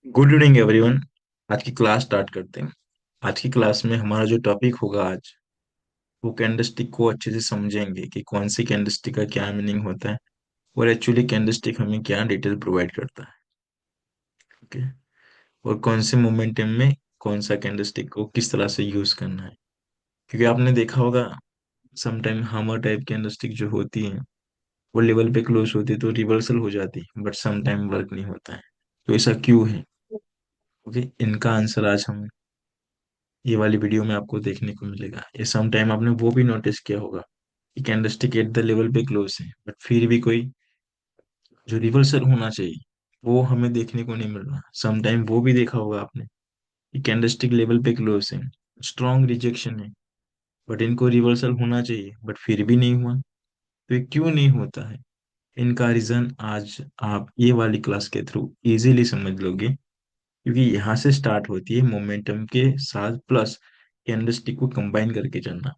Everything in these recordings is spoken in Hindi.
Good evening everyone. आज की क्लास स्टार्ट करते हैं। आज की क्लास में हमारा जो टॉपिक होगा आज, वो कैंडलस्टिक को अच्छे से समझेंगे कि कौन सी कैंडलस्टिक का क्या मीनिंग होता है और एक्चुअली कैंडलस्टिक हमें क्या डिटेल प्रोवाइड करता है। ओके। और कौन से मोमेंटम में कौन सा कैंडलस्टिक को किस तरह से यूज करना है, क्योंकि आपने देखा होगा समटाइम हमर टाइप कैंडलस्टिक जो होती है वो लेवल पे क्लोज होती है तो रिवर्सल हो जाती है, बट समटाइम वर्क नहीं होता है। तो ऐसा क्यों है? ओके, इनका आंसर आज हम ये वाली वीडियो में आपको देखने को मिलेगा। ये सम टाइम आपने वो भी नोटिस किया होगा कि कैंडलस्टिक एट द लेवल पे क्लोज है, बट फिर भी कोई जो रिवर्सल होना चाहिए वो हमें देखने को नहीं मिल रहा। सम टाइम वो भी देखा होगा आपने कि कैंडलस्टिक लेवल पे क्लोज है, स्ट्रॉन्ग रिजेक्शन है, बट इनको रिवर्सल होना चाहिए बट फिर भी नहीं हुआ। तो ये क्यों नहीं होता है? इनका रीजन आज आप ये वाली क्लास के थ्रू इजीली समझ लोगे, क्योंकि यहाँ से स्टार्ट होती है मोमेंटम के साथ प्लस कैंडलस्टिक को कंबाइन करके चलना।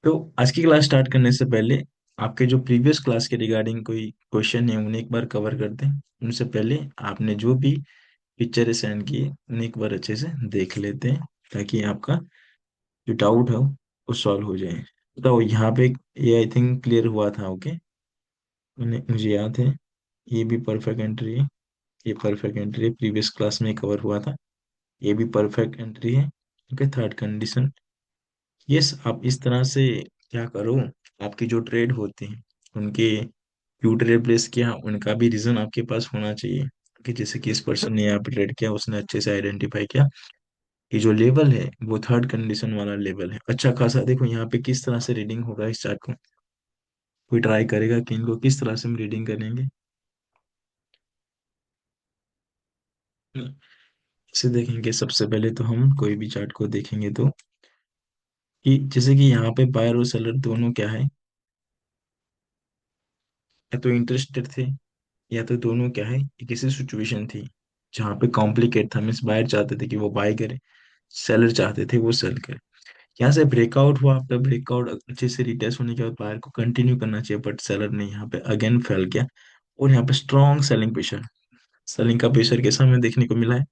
तो आज की क्लास स्टार्ट करने से पहले आपके जो प्रीवियस क्लास के रिगार्डिंग कोई क्वेश्चन है उन्हें एक बार कवर करते हैं। उनसे पहले आपने जो भी पिक्चर सेंड की उन्हें एक बार अच्छे से देख लेते हैं, ताकि आपका जो डाउट है वो सॉल्व हो जाए। तो यहाँ पे ये आई थिंक क्लियर हुआ था। ओके, मुझे याद है ये भी परफेक्ट एंट्री है, ये परफेक्ट एंट्री है, प्रीवियस क्लास में कवर हुआ था। ये भी परफेक्ट एंट्री है। Okay, third condition. यस, आप इस तरह से क्या करो, आपकी जो ट्रेड होते हैं उनके क्यू ट्रेड प्लेस किया, उनका भी रीजन आपके पास होना चाहिए। कि जैसे कि इस पर्सन ने यहाँ पे ट्रेड किया, उसने अच्छे से आइडेंटिफाई किया कि जो लेवल है वो थर्ड कंडीशन वाला लेवल है। अच्छा खासा देखो यहाँ पे किस तरह से रीडिंग होगा इस चार्ट को। कोई ट्राई करेगा कि इनको किस तरह से हम रीडिंग करेंगे? इसे देखेंगे सबसे पहले तो हम कोई भी चार्ट को देखेंगे तो कि जैसे कि यहाँ पे बायर और सेलर दोनों क्या है, या तो इंटरेस्टेड थे, या तो दोनों क्या है, एक ऐसी सिचुएशन थी जहाँ पे कॉम्प्लिकेट था। मीन्स बायर चाहते थे कि वो बाय करे, सेलर चाहते थे वो सेल करे। यहाँ से ब्रेकआउट हुआ, आफ्टर ब्रेकआउट अच्छे से रिटेस्ट होने के बाद बायर को कंटिन्यू करना चाहिए, बट सेलर ने यहाँ पे अगेन फेल किया। और यहाँ पे स्ट्रॉन्ग सेलिंग प्रेशर, सेलिंग का प्रेशर कैसा हमें देखने को मिला है?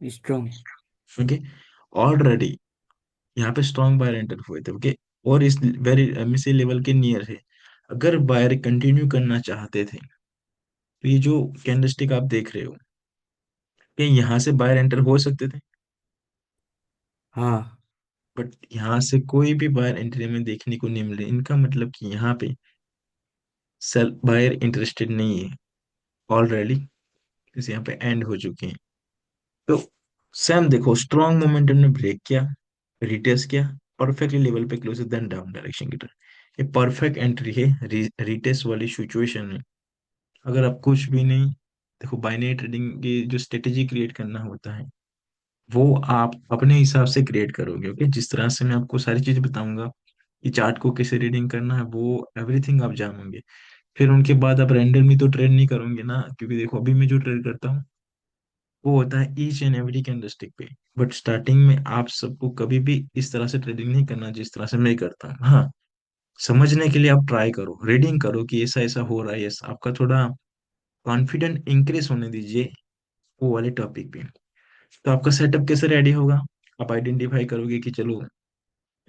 स्ट्रॉन्ग। ओके, ऑलरेडी यहाँ पे स्ट्रॉन्ग बायर एंटर हुए थे। ओके, और इस वेरी एमएससी लेवल के नियर है। अगर बायर कंटिन्यू करना चाहते थे तो ये जो कैंडलस्टिक आप देख रहे हो, कि यहाँ से बायर एंटर हो सकते थे, हाँ। बट यहाँ से कोई भी बायर एंट्री में देखने को नहीं मिल रही। इनका मतलब कि यहाँ पे सेल बायर इंटरेस्टेड नहीं है ऑलरेडी, इस यहाँ पे एंड हो चुके हैं। तो सेम देखो, स्ट्रॉन्ग मोमेंटम ने ब्रेक किया, रिटेस्ट किया, परफेक्टली लेवल पे क्लोज, देन डाउन डायरेक्शन की तरफ। ये परफेक्ट एंट्री है रिटेस्ट वाली सिचुएशन में। अगर आप कुछ भी नहीं, देखो बाइनरी ट्रेडिंग की जो स्ट्रेटेजी क्रिएट करना होता है वो आप अपने हिसाब से क्रिएट करोगे। ओके, जिस तरह से मैं आपको सारी चीज बताऊंगा कि चार्ट को कैसे रीडिंग करना है, वो एवरीथिंग आप जानोगे। फिर उनके बाद आप रैंडमली तो ट्रेड नहीं करोगे ना, क्योंकि देखो अभी मैं जो ट्रेड करता हूँ वो होता है ईच एंड एवरी कैंडलस्टिक पे। बट स्टार्टिंग में आप सबको कभी भी इस तरह से ट्रेडिंग नहीं करना जिस तरह से मैं करता हूँ। हाँ, समझने के लिए आप ट्राई करो, रीडिंग करो कि ऐसा ऐसा हो रहा है, यस, आपका थोड़ा कॉन्फिडेंट इंक्रीज होने दीजिए वो वाले टॉपिक पे। तो आपका सेटअप कैसे रेडी होगा? आप आइडेंटिफाई करोगे कि चलो,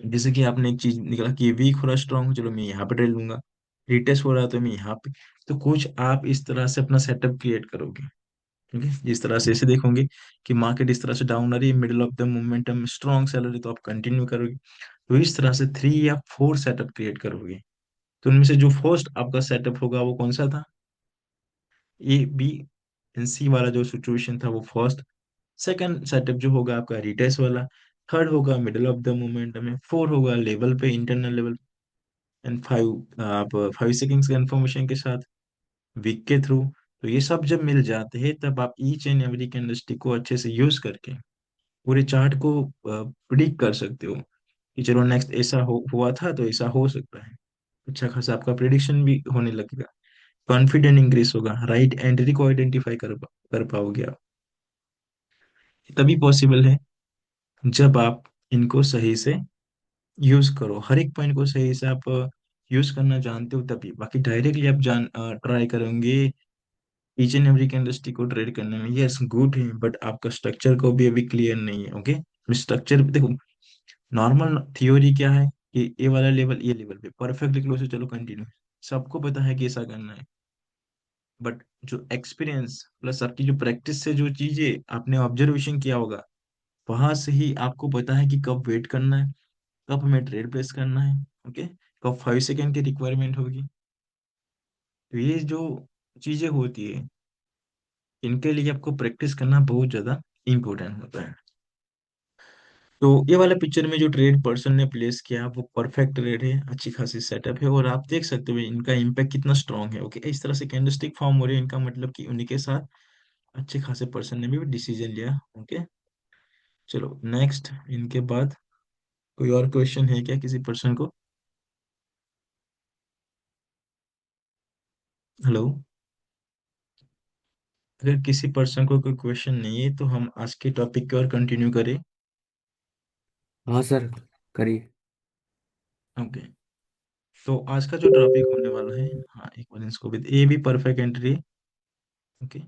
जैसे कि आपने एक चीज निकला कि वीक हो रहा स्ट्रांग हो, चलो मैं यहाँ पे ट्रेड लूंगा। रिटेस्ट हो रहा है तो मैं यहाँ पे। तो कुछ आप इस तरह से अपना सेटअप क्रिएट करोगे। ठीक है, जिस तरह से ऐसे देखोगे कि मार्केट इस तरह से डाउन आ रही है, middle of the momentum strong salary, तो आप कंटिन्यू करोगे। तो इस तरह से 3 या 4 सेटअप क्रिएट करोगे। तो उनमें से जो फर्स्ट आपका सेटअप होगा वो कौन सा था? ए बी एंड सी वाला जो सिचुएशन था वो फर्स्ट। सेकंड सेटअप जो होगा आपका रिटेस्ट वाला। थर्ड होगा मिडिल ऑफ द मोमेंटम में। फोर होगा लेवल पे, इंटरनल लेवल। एंड फाइव आप 5 सेकेंड्स का इंफॉर्मेशन के साथ वीक के थ्रू। तो ये सब जब मिल जाते हैं तब आप ईच एंड एवरी कैंडलस्टिक को अच्छे से यूज करके पूरे चार्ट को प्रिडिक्ट कर सकते हो कि चलो नेक्स्ट ऐसा हुआ था तो ऐसा हो सकता है। अच्छा खासा आपका प्रिडिक्शन भी होने लगेगा, कॉन्फिडेंट इंक्रीज होगा, राइट एंट्री को आइडेंटिफाई कर पाओगे आप। तभी पॉसिबल है जब आप इनको सही से यूज करो, हर एक पॉइंट को सही से आप यूज करना जानते हो तभी। बाकी डायरेक्टली आप जान ट्राई करेंगे ईच एंड एवरी कैंडलस्टिक को ट्रेड करने में, यस गुड है, बट आपका स्ट्रक्चर को भी अभी क्लियर नहीं है। ओके, स्ट्रक्चर देखो, नॉर्मल थ्योरी क्या है कि ये वाला लेवल ये लेवल पे परफेक्टली क्लोज है, चलो कंटिन्यू, सबको पता है कि ऐसा करना है। बट जो एक्सपीरियंस प्लस आपकी जो प्रैक्टिस से जो चीजें आपने ऑब्जर्वेशन किया होगा, वहां से ही आपको पता है कि कब वेट करना है, कब हमें ट्रेड प्लेस करना है। ओके, कब 5 सेकेंड की रिक्वायरमेंट होगी। तो ये जो चीजें होती है, इनके लिए आपको प्रैक्टिस करना बहुत ज्यादा इंपॉर्टेंट होता है। तो ये वाला पिक्चर में जो ट्रेड पर्सन ने प्लेस किया वो परफेक्ट ट्रेड है, अच्छी खासी सेटअप है, और आप देख सकते हो इनका इम्पैक्ट कितना स्ट्रांग है। ओके, इस तरह से कैंडलस्टिक फॉर्म हो रही है, इनका मतलब कि उन्हीं के साथ अच्छे खासे पर्सन ने भी डिसीजन लिया। ओके, चलो नेक्स्ट, इनके बाद कोई और क्वेश्चन है क्या किसी पर्सन को? हेलो, अगर किसी पर्सन को कोई क्वेश्चन नहीं है तो हम आज के टॉपिक की ओर कंटिन्यू करें। हाँ सर, करिए। ओके, तो आज का जो टॉपिक होने वाला है, हाँ एक बार इसको भी, ये भी perfect entry. Okay,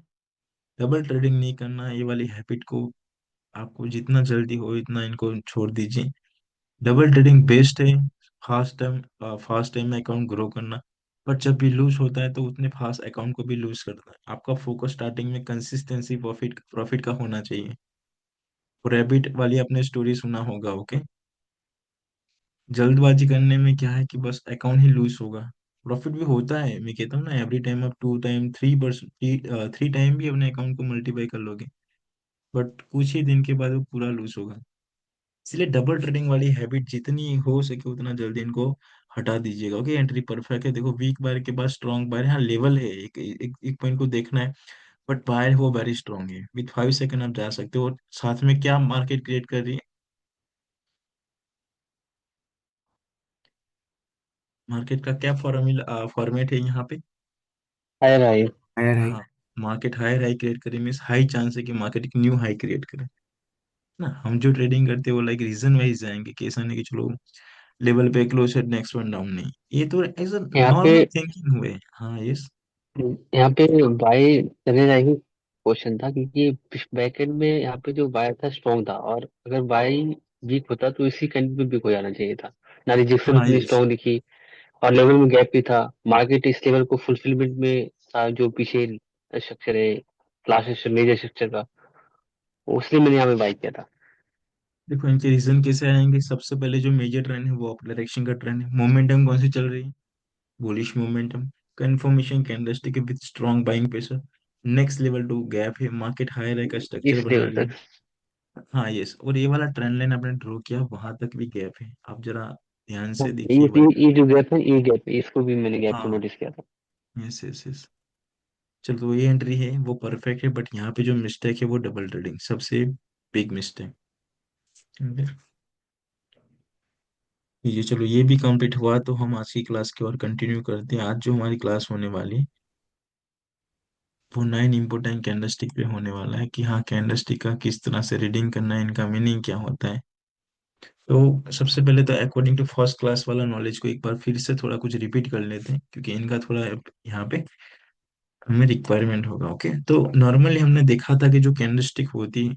double trading नहीं करना, ये वाली हैबिट को आपको जितना जल्दी हो इतना इनको छोड़ दीजिए। डबल ट्रेडिंग बेस्ट है फास्ट टाइम में अकाउंट ग्रो करना, पर जब भी लूज होता है तो उतने फास्ट अकाउंट को भी लूज करता है। आपका फोकस स्टार्टिंग में कंसिस्टेंसी प्रॉफिट प्रॉफिट का होना चाहिए। और रैबिट वाली आपने स्टोरी सुना होगा। ओके, जल्दबाजी करने में क्या है कि बस अकाउंट ही लूज होगा। प्रॉफिट भी होता है, मैं कहता हूँ ना, एवरी टाइम आप 2 टाइम 3%, 3 टाइम भी अपने अकाउंट को मल्टीप्लाई कर लोगे, बट कुछ ही दिन के बाद वो पूरा लूज होगा। इसलिए डबल ट्रेडिंग वाली हैबिट जितनी हो सके उतना जल्दी इनको हटा दीजिएगा। ओके, एंट्री परफेक्ट है, देखो वीक बायर के बाद स्ट्रॉन्ग बायर, हाँ लेवल है, एक पॉइंट को देखना है, बट बायर वो वेरी स्ट्रॉन्ग है, विथ 5 सेकंड आप जा सकते हो। और साथ में क्या मार्केट क्रिएट कर रही है, मार्केट का क्या फॉर्मूला फॉर्मेट है यहाँ पे? Higher high. Higher high. हाँ, मार्केट हायर हाई क्रिएट करे मीन्स हाई चांस है कि मार्केट एक न्यू हाई क्रिएट करे ना। हम जो ट्रेडिंग करते हैं वो लाइक रीजन वाइज जाएंगे, कि ऐसा नहीं कि चलो लेवल पे क्लोज है नेक्स्ट वन डाउन, नहीं, ये तो एज अ यहाँ पे नॉर्मल थिंकिंग हुए। हाँ यस। यहाँ पे बाय चले जाएंगे। क्वेश्चन था क्योंकि बैकएंड में यहाँ पे जो बाय था स्ट्रॉन्ग था, और अगर बाय वीक होता तो इसी कैंडल पे वीक हो जाना चाहिए था। ना रिजेक्शन हाँ उतनी यस, स्ट्रॉन्ग दिखी, और लेवल में गैप भी था। मार्केट इस लेवल को फुलफिलमेंट में था, जो पीछे स्ट्रक्चर है, क्लास स्ट्रक्चर, मेजर स्ट्रक्चर का, उसलिए मैंने यहाँ पे बाय किया था। देखो इनके रीजन कैसे आएंगे, सबसे पहले जो मेजर ट्रेंड है वो अप डायरेक्शन का ट्रेंड है। मोमेंटम कौन सी चल रही है, bullish momentum. Confirmation candlestick with strong buying pressure. Next level to gap है, मार्केट हाई रैक का स्ट्रक्चर इस बना लेवल रही तक। है। हाँ यस, और ये वाला ट्रेंड लाइन आपने ड्रॉ किया वहां तक भी गैप है, आप जरा ध्यान हाँ, से देखिए भाई। ये जो गैप है, ये गैप है, इसको भी मैंने गैप को हाँ नोटिस किया था। यस यस यस, चलो तो ये एंट्री है वो परफेक्ट है, बट यहाँ पे जो मिस्टेक है वो डबल ट्रेडिंग सबसे बिग मिस्टेक। ये चलो ये भी कंप्लीट हुआ, तो हम आज की क्लास की ओर कंटिन्यू करते हैं। आज जो हमारी क्लास होने वाली है, वो 9 इम्पोर्टेंट कैंडलस्टिक पे होने वाला है, कि हाँ कैंडलस्टिक का किस तरह से रीडिंग करना है, इनका मीनिंग क्या होता है। तो सबसे पहले तो अकॉर्डिंग टू फर्स्ट क्लास वाला नॉलेज को एक बार फिर से थोड़ा कुछ रिपीट कर लेते हैं, क्योंकि इनका थोड़ा यहाँ पे हमें रिक्वायरमेंट होगा। ओके, तो नॉर्मली हमने देखा था कि जो कैंडलस्टिक होती है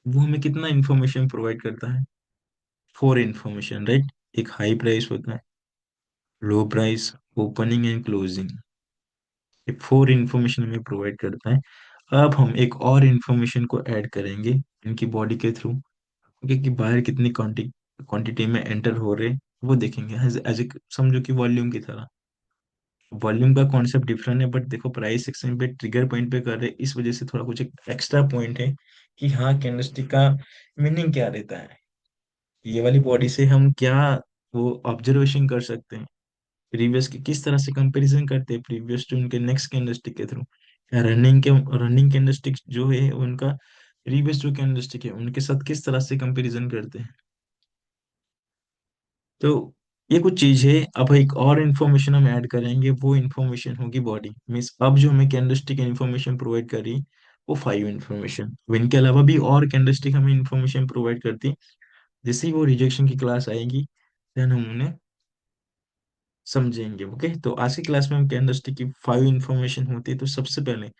वो हमें कितना इन्फॉर्मेशन प्रोवाइड करता है, 4 इन्फॉर्मेशन, राइट। एक हाई प्राइस होता है, लो प्राइस, ओपनिंग एंड क्लोजिंग, ये 4 इन्फॉर्मेशन हमें प्रोवाइड करता है। अब हम एक और इन्फॉर्मेशन को ऐड करेंगे इनकी बॉडी के थ्रू, क्योंकि बाहर कितनी क्वांटिटी में एंटर हो रहे, वो देखेंगे एज ए, समझो कि वॉल्यूम की तरह। वॉल्यूम का कॉन्सेप्ट डिफरेंट है, बट देखो प्राइस सेक्शन पे ट्रिगर पॉइंट पे कर रहे, इस वजह से थोड़ा कुछ एक एक्स्ट्रा पॉइंट है कि हाँ कैंडलस्टिक का मीनिंग क्या रहता है, ये वाली बॉडी से हम क्या वो ऑब्जर्वेशन कर सकते हैं, प्रीवियस की किस तरह से कंपैरिजन करते हैं प्रीवियस टू उनके नेक्स्ट कैंडलस्टिक के थ्रू, या रनिंग कैंडलस्टिक जो है उनका प्रीवियस जो कैंडलस्टिक है उनके साथ किस तरह से कंपैरिजन करते हैं। तो ये कुछ चीज है। अब एक और इन्फॉर्मेशन हम ऐड करेंगे, वो इन्फॉर्मेशन होगी बॉडी मीन्स, अब जो हमें कैंडलस्टिक इन्फॉर्मेशन प्रोवाइड कर रही है वो 5 इन्फॉर्मेशन, इनके अलावा भी और कैंडलस्टिक हमें इन्फॉर्मेशन प्रोवाइड करती है। जैसे ही वो रिजेक्शन की क्लास आएगी, देन हम उन्हें समझेंगे। ओके, तो आज की क्लास में हम कैंडलस्टिक की 5 इंफॉर्मेशन होती है। तो सबसे पहले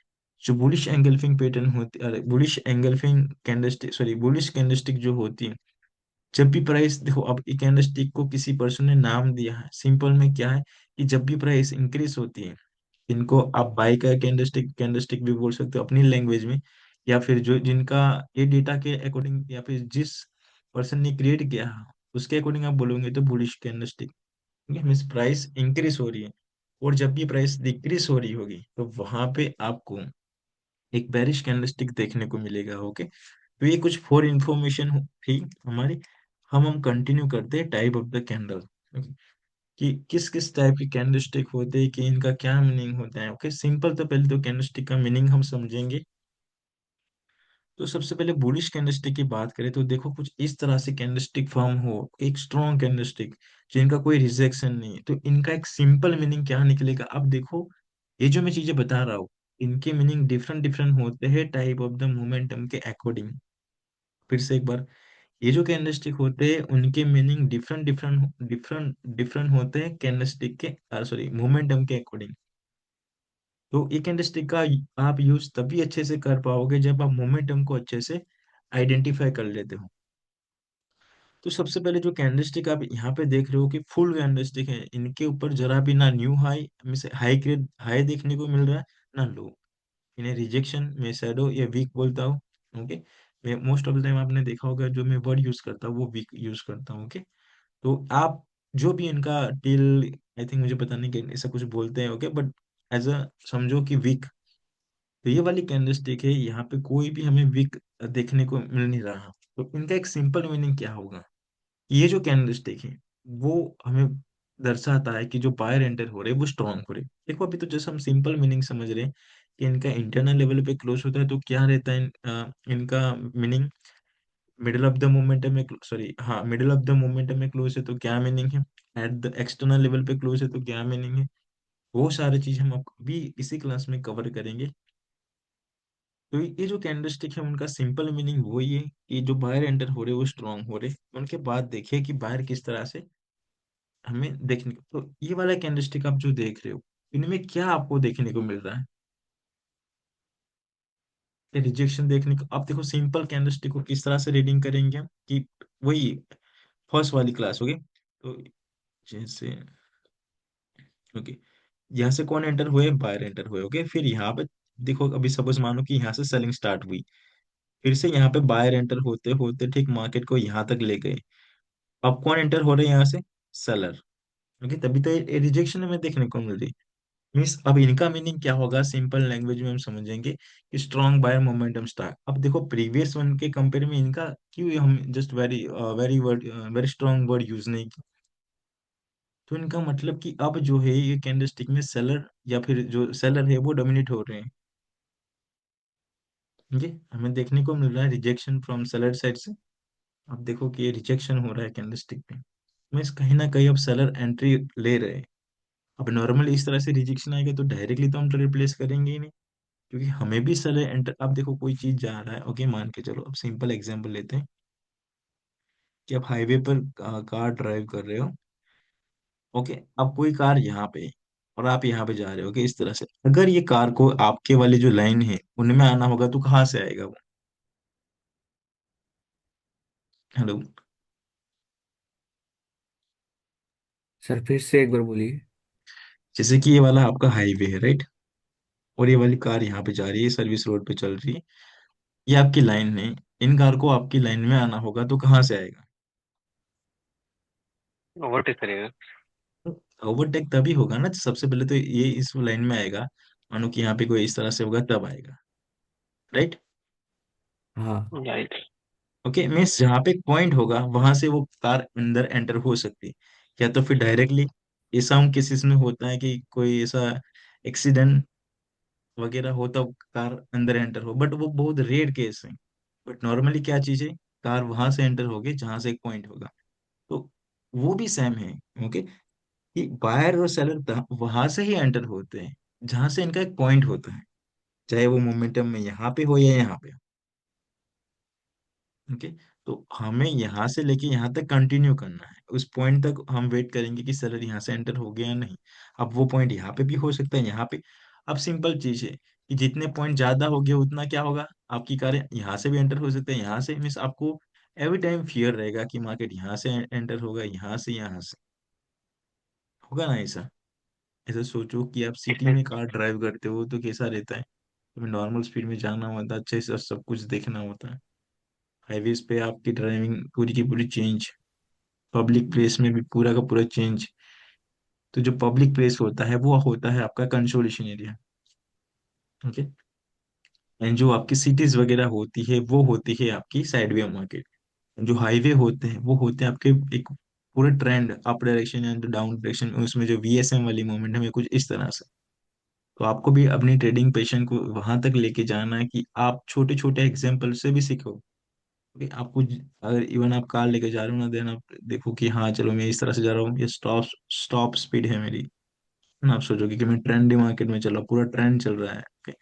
जो बुलिश एंगल्फिंग पैटर्न होती, अरे bullish engulfing candlestick, sorry bullish candlestick जो होती है, जब भी प्राइस देखो, अब एक कैंडलस्टिक को किसी पर्सन ने नाम दिया है, सिंपल में क्या है कि जब भी प्राइस इंक्रीज होती है, इनको आप बाई का कैंडलस्टिक कैंडलस्टिक भी बोल सकते हो अपनी लैंग्वेज में, या फिर जो जिनका ये डेटा के अकॉर्डिंग, या फिर जिस पर्सन ने क्रिएट किया है उसके अकॉर्डिंग आप बोलोगे तो bullish candlestick. Means price increase हो रही है, और जब भी प्राइस डिक्रीज हो रही होगी तो वहां पे आपको एक बेरिश कैंडलस्टिक देखने को मिलेगा। ओके, तो ये कुछ फॉर इंफॉर्मेशन थी हमारी। हम कंटिन्यू करते हैं टाइप ऑफ द कैंडल, कि किस किस टाइप के कैंडलस्टिक होते हैं, कि इनका क्या मीनिंग होता है। ओके, सिंपल, तो पहले तो कैंडलस्टिक का मीनिंग हम समझेंगे। तो सबसे पहले बुलिश कैंडलस्टिक की बात करें तो देखो, कुछ इस तरह से कैंडलस्टिक फॉर्म हो, एक स्ट्रॉन्ग कैंडलस्टिक जिनका कोई रिजेक्शन नहीं है, तो इनका एक सिंपल मीनिंग क्या निकलेगा। अब देखो, ये जो मैं चीजें बता रहा हूँ, इनके मीनिंग डिफरेंट डिफरेंट होते हैं टाइप ऑफ द मोमेंटम के अकॉर्डिंग। फिर से एक बार, ये जो कैंडलस्टिक होते हैं उनके meaning different different different different होते हैं कैंडलस्टिक के, सॉरी मोमेंटम के अकॉर्डिंग। तो ये कैंडलस्टिक का आप यूज तभी अच्छे से कर पाओगे जब आप मोमेंटम को अच्छे से आइडेंटिफाई कर लेते हो। तो सबसे पहले जो कैंडलस्टिक आप यहाँ पे देख रहे हो कि फुल कैंडलस्टिक है, इनके ऊपर जरा भी ना न्यू हाई में से हाई ग्रेड हाई देखने को मिल रहा है, ना लो। इन्हें रिजेक्शन में शैडो या वीक बोलता हूँ। ओके, मैं मोस्ट ऑफ द टाइम आपने देखा होगा जो मैं वर्ड यूज करता हूँ वो वीक यूज करता हूँ। ओके, तो आप जो भी इनका टिल, आई थिंक मुझे पता नहीं कि ऐसा कुछ बोलते हैं। ओके, बट एज अ समझो कि वीक, तो ये वाली कैंडलस्टिक है, यहाँ पे कोई भी हमें वीक देखने को मिल नहीं रहा। तो इनका एक सिंपल मीनिंग क्या होगा, ये जो कैंडलस्टिक है वो हमें दर्शाता है कि जो बायर एंटर हो रहे हैं वो स्ट्रांग हो रहे हैं। देखो, अभी तो जैसे हम सिंपल मीनिंग समझ रहे हैं कि इनका इंटरनल लेवल पे क्लोज होता है तो क्या रहता है, इनका meaning middle of the momentum में, सॉरी हाँ, मिडिल ऑफ द मोमेंटम में क्लोज है तो क्या मीनिंग है, एट द एक्सटर्नल लेवल पे क्लोज है तो क्या मीनिंग है। वो सारी चीज हम अभी इसी क्लास में कवर करेंगे। तो ये जो कैंडलस्टिक है उनका सिंपल मीनिंग वही है कि जो बायर एंटर हो रहे हैं वो स्ट्रांग हो रहे हैं। उनके बाद देखिए कि बायर किस तरह से हमें देखने को, तो ये वाला कैंडलस्टिक आप जो देख रहे हो, इनमें क्या आपको देखने को मिल रहा है, रिजेक्शन देखने को। आप देखो सिंपल कैंडलस्टिक को किस तरह से रीडिंग करेंगे हम, कि वही फर्स्ट वाली क्लास होगी। तो जैसे, ओके, यहाँ से कौन एंटर हुए, बायर एंटर हुए। ओके, फिर यहाँ पे देखो, अभी सपोज मानो कि यहाँ से सेलिंग स्टार्ट हुई, फिर से यहाँ पे बायर एंटर होते होते ठीक मार्केट को यहाँ तक ले गए। अब कौन एंटर हो रहे हैं यहाँ से, सेलर। ओके, तभी तो ये रिजेक्शन हमें देखने को मिल रही। मीन्स अब इनका मीनिंग क्या होगा, सिंपल लैंग्वेज में हम समझेंगे कि स्ट्रॉन्ग बायर मोमेंटम स्टार्ट। अब देखो प्रीवियस वन के कंपेयर में इनका क्यों हम just very very word very strong word use नहीं की। तो इनका मतलब कि अब जो है ये कैंडलस्टिक में सेलर, या फिर जो सेलर है वो डोमिनेट हो रहे हैं। ठीक है, हमें देखने को मिल रहा है रिजेक्शन फ्रॉम सेलर साइड से। अब देखो कि ये रिजेक्शन हो रहा है कैंडलस्टिक पे, मीन्स कहीं ना कहीं अब सेलर एंट्री ले रहे हैं। अब नॉर्मली इस तरह से रिजेक्शन आएगा तो डायरेक्टली तो हम तो रिप्लेस करेंगे ही नहीं, क्योंकि हमें भी सेलर एंटर, अब देखो कोई चीज जा रहा है। ओके, मान के चलो, अब सिंपल एग्जांपल लेते हैं कि आप हाईवे पर कार ड्राइव कर रहे हो। ओके, अब कोई कार यहाँ पे है, और आप यहाँ पे जा रहे हो। ओके, इस तरह से अगर ये कार को आपके वाली जो लाइन है उनमें आना होगा तो कहाँ से आएगा वो। हेलो। सर फिर से एक बार बोलिए। जैसे कि ये वाला आपका हाईवे है, राइट, और ये वाली कार यहाँ पे जा रही है, सर्विस रोड पे चल रही है, ये आपकी लाइन है। इन कार को आपकी लाइन में आना होगा तो कहाँ से आएगा। ओवरटेक करेगा। ओवरटेक तभी होगा ना, सबसे पहले तो ये इस लाइन में आएगा, मानो कि यहाँ पे कोई इस तरह से होगा तब आएगा, राइट। हाँ। राइट। ओके, मीन्स जहाँ पे पॉइंट होगा वहां से वो कार अंदर एंटर हो सकती है, या तो फिर डायरेक्टली। ऐसा हम केसेस में होता है कि कोई ऐसा एक्सीडेंट वगैरह हो तब कार अंदर एंटर हो, बट वो बहुत रेयर केस है। बट नॉर्मली क्या चीज है, कार वहां से एंटर होगी जहां से एक पॉइंट होगा। तो वो भी सेम है। ओके, कि बायर और सेलर वहां से ही एंटर होते हैं जहां से इनका एक पॉइंट होता है, चाहे वो मोमेंटम में यहाँ पे हो या यहाँ पे। ओके, तो हमें यहाँ से लेके यहाँ तक कंटिन्यू करना है, उस पॉइंट तक हम वेट करेंगे कि सेलर यहाँ से एंटर हो गया या नहीं। अब वो पॉइंट यहाँ पे भी हो सकता है, यहाँ पे। अब सिंपल चीज है कि जितने पॉइंट ज्यादा हो गए उतना क्या होगा, आपकी कारें यहाँ से भी एंटर हो सकते हैं, यहाँ से, मीन्स आपको एवरी टाइम फियर रहेगा कि मार्केट यहाँ से एंटर होगा, यहाँ से होगा ना ऐसा। ऐसा सोचो कि आप सिटी में कार ड्राइव करते हो तो कैसा रहता है, तुम्हें नॉर्मल स्पीड में जाना होता है, अच्छे से सब कुछ देखना होता है। हाईवेज पे आपकी ड्राइविंग पूरी की पूरी चेंज, पब्लिक प्लेस में भी पूरा का पूरा चेंज। तो जो पब्लिक प्लेस होता है वो होता है आपका कंसोलेशन एरिया। ओके। एंड जो आपकी सिटीज वगैरह होती है वो होती है आपकी साइडवे मार्केट। जो हाईवे होते हैं वो होते हैं आपके एक पूरे trend up direction and down direction में, उसमें जो वीएसएम वाली मूवमेंट है कुछ इस तरह से। तो आपको भी अपनी ट्रेडिंग पेशन को वहां तक लेके जाना है कि आप छोटे छोटे एग्जाम्पल से भी सीखो। कि आपको अगर इवन आप कार लेके जा रहे हो ना, देन आप देखो कि हाँ चलो मैं इस तरह से जा रहा हूँ, ये स्टॉप स्टॉप स्पीड है मेरी, है ना। आप सोचोगे कि मैं ट्रेंडी मार्केट में चल रहा हूँ, पूरा ट्रेंड चल रहा है। okay?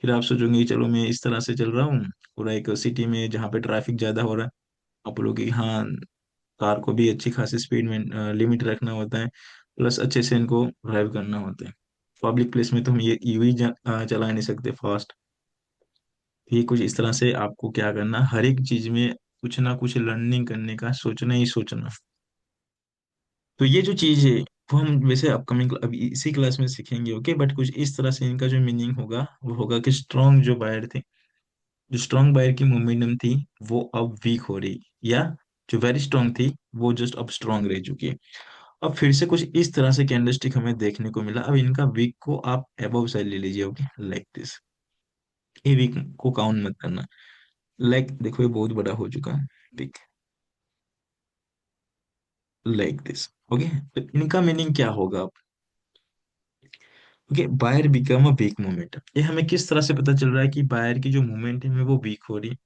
फिर आप सोचोगे कि चलो मैं इस तरह से चल रहा हूँ पूरा एक सिटी में जहाँ पे ट्रैफिक ज्यादा हो रहा है। आप बोलोगे कि हाँ कार को भी अच्छी खासी स्पीड में लिमिट रखना होता है, प्लस अच्छे से इनको ड्राइव करना होता है। पब्लिक प्लेस में तो हम ये यूं ही चला नहीं सकते फास्ट। ये कुछ इस तरह से आपको क्या करना, हर एक चीज में कुछ ना कुछ लर्निंग करने का सोचना ही सोचना। तो ये जो चीज है वो हम वैसे अपकमिंग अभी इसी क्लास में सीखेंगे, ओके। बट कुछ इस तरह से इनका जो मीनिंग होगा वो होगा कि स्ट्रॉन्ग जो बायर थे, जो स्ट्रॉन्ग बायर की मोमेंटम थी वो अब वीक हो रही, या जो वेरी स्ट्रॉन्ग थी वो जस्ट अब स्ट्रॉन्ग रह चुकी है। अब फिर से कुछ इस तरह से कैंडलस्टिक हमें देखने को मिला। अब इनका वीक को आप अबव साइड ले लीजिए, ओके, लाइक दिस। ये वीक को काउंट मत करना। लाइक देखो ये बहुत बड़ा हो चुका है वीक, लाइक दिस। ओके। तो इनका मीनिंग क्या होगा अब? Okay, buyer become a weak moment, ये हमें किस तरह से पता चल रहा है कि बायर की जो मूवमेंट है वो वीक हो रही है?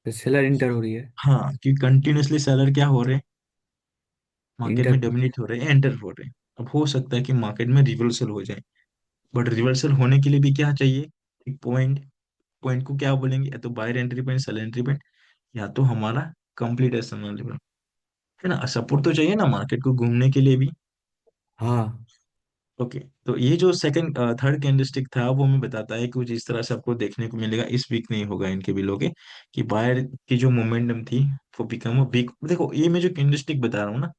तो सेलर इंटर हो रही है। हाँ, कि कंटिन्यूअसली सेलर क्या हो रहे हैं, मार्केट इंटर में हो रही है। डोमिनेट हो रहे हैं, एंटर हो रहे हैं। अब हो सकता है कि मार्केट में रिवर्सल हो जाए, बट रिवर्सल होने के लिए भी क्या चाहिए, एक पॉइंट। पॉइंट को क्या बोलेंगे, या तो buyer entry point, sell entry point, या तो हमारा कंप्लीट एसएमएल लेवल, है ना। सपोर्ट तो चाहिए ना मार्केट को घूमने के लिए भी। हाँ। ओके। तो ये जो सेकंड थर्ड कैंडलस्टिक था वो हमें बताता है कि कुछ इस तरह से आपको देखने को मिलेगा, इस वीक नहीं होगा इनके बिलो के, कि बायर की जो मोमेंटम थी वो बिकम अ वीक। देखो ये मैं जो कैंडलस्टिक बता रहा हूँ ना,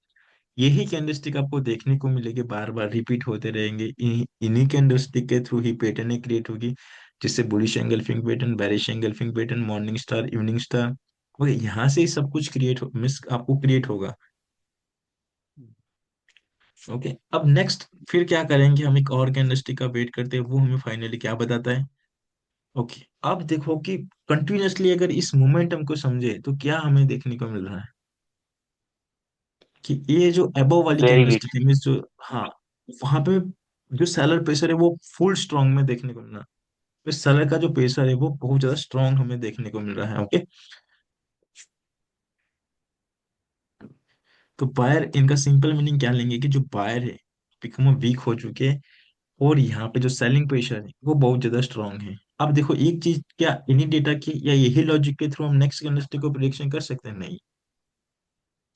यही कैंडलस्टिक आपको देखने को मिलेगी, बार बार रिपीट होते रहेंगे। इन्हीं कैंडलस्टिक के थ्रू ही पैटर्न क्रिएट होगी, जिससे bullish engulfing pattern, bearish engulfing pattern, morning star, evening star, okay, यहाँ से ही सब कुछ क्रिएट मिस आपको क्रिएट होगा। ओके। अब नेक्स्ट फिर क्या करेंगे, हम एक और कैंडलस्टिक का वेट करते हैं, वो हमें फाइनली क्या बताता है। ओके। अब देखो कि कंटिन्यूअसली अगर इस मोमेंटम को समझे तो क्या हमें देखने को मिल रहा है, कि ये जो अबव वाली वेरी वीक। कैंडलस्टिक है मीन्स जो, हाँ, वहां पे जो सेलर प्रेशर है वो फुल स्ट्रांग में देखने को मिल रहा है। तो सेलर का जो प्रेशर है वो बहुत ज्यादा स्ट्रांग हमें देखने को मिल रहा है, ओके। तो बायर, इनका सिंपल मीनिंग क्या लेंगे कि जो बायर है बिकम वीक हो चुके हैं, और यहाँ पे जो सेलिंग प्रेशर है वो बहुत ज्यादा स्ट्रांग है। अब देखो एक चीज, क्या इन्हीं डेटा की या यही लॉजिक के थ्रू हम नेक्स्ट कैंडलस्टिक को प्रिडिक्शन कर सकते हैं? नहीं,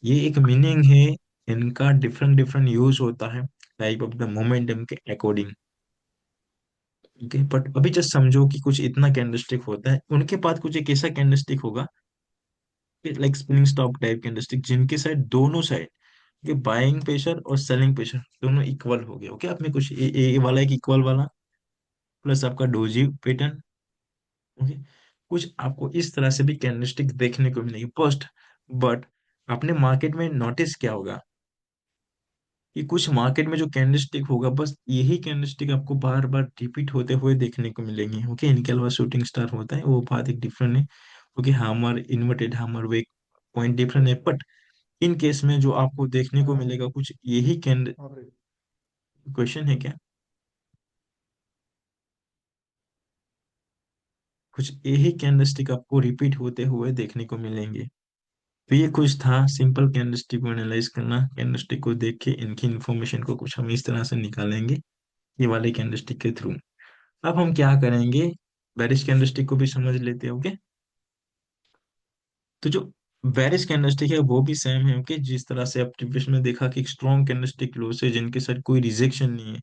ये एक मीनिंग है, इनका डिफरेंट डिफरेंट यूज होता है टाइप ऑफ द मोमेंटम के अकॉर्डिंग। ओके, बट अभी जस्ट समझो कि कुछ इतना कैंडलस्टिक होता है, उनके पास कुछ एक ऐसा कैंडलस्टिक होगा, like spinning stock type candlestick, जिनके साइड दोनों साइड के बाइंग प्रेशर और सेलिंग प्रेशर दोनों इक्वल हो गए। ओके, आप में कुछ ए वाला एक इक्वल वाला, प्लस आपका डोजी पैटर्न। ओके, कुछ आपको इस तरह से भी कैंडलस्टिक देखने को मिलेगी फर्स्ट। बट आपने मार्केट में नोटिस किया होगा कि कुछ मार्केट में जो कैंडलस्टिक होगा बस यही कैंडलस्टिक आपको बार बार रिपीट होते हुए देखने को मिलेंगे। ओके, इनके अलावा शूटिंग स्टार होता है, वो बात एक डिफरेंट है। Okay, hammer, inverted hammer, way point different है, बट इन केस में जो आपको देखने को मिलेगा कुछ यही कैंड, क्वेश्चन है क्या, कुछ यही कैंडलस्टिक आपको रिपीट होते हुए देखने को मिलेंगे। तो ये कुछ था सिंपल कैंडलस्टिक को एनालाइज करना, कैंडलस्टिक को देख के इनकी इंफॉर्मेशन को कुछ हम इस तरह से निकालेंगे ये वाले कैंडलस्टिक के थ्रू। अब हम क्या करेंगे, बेरिश कैंडलस्टिक को भी समझ लेते हैं, ओके। तो जो बेरिश कैंडलस्टिक है वो भी सेम है, ओके। जिस तरह से आप प्रीवियस में देखा कि स्ट्रॉन्ग कैंडलस्टिक क्लोज है जिनके साथ कोई रिजेक्शन नहीं है,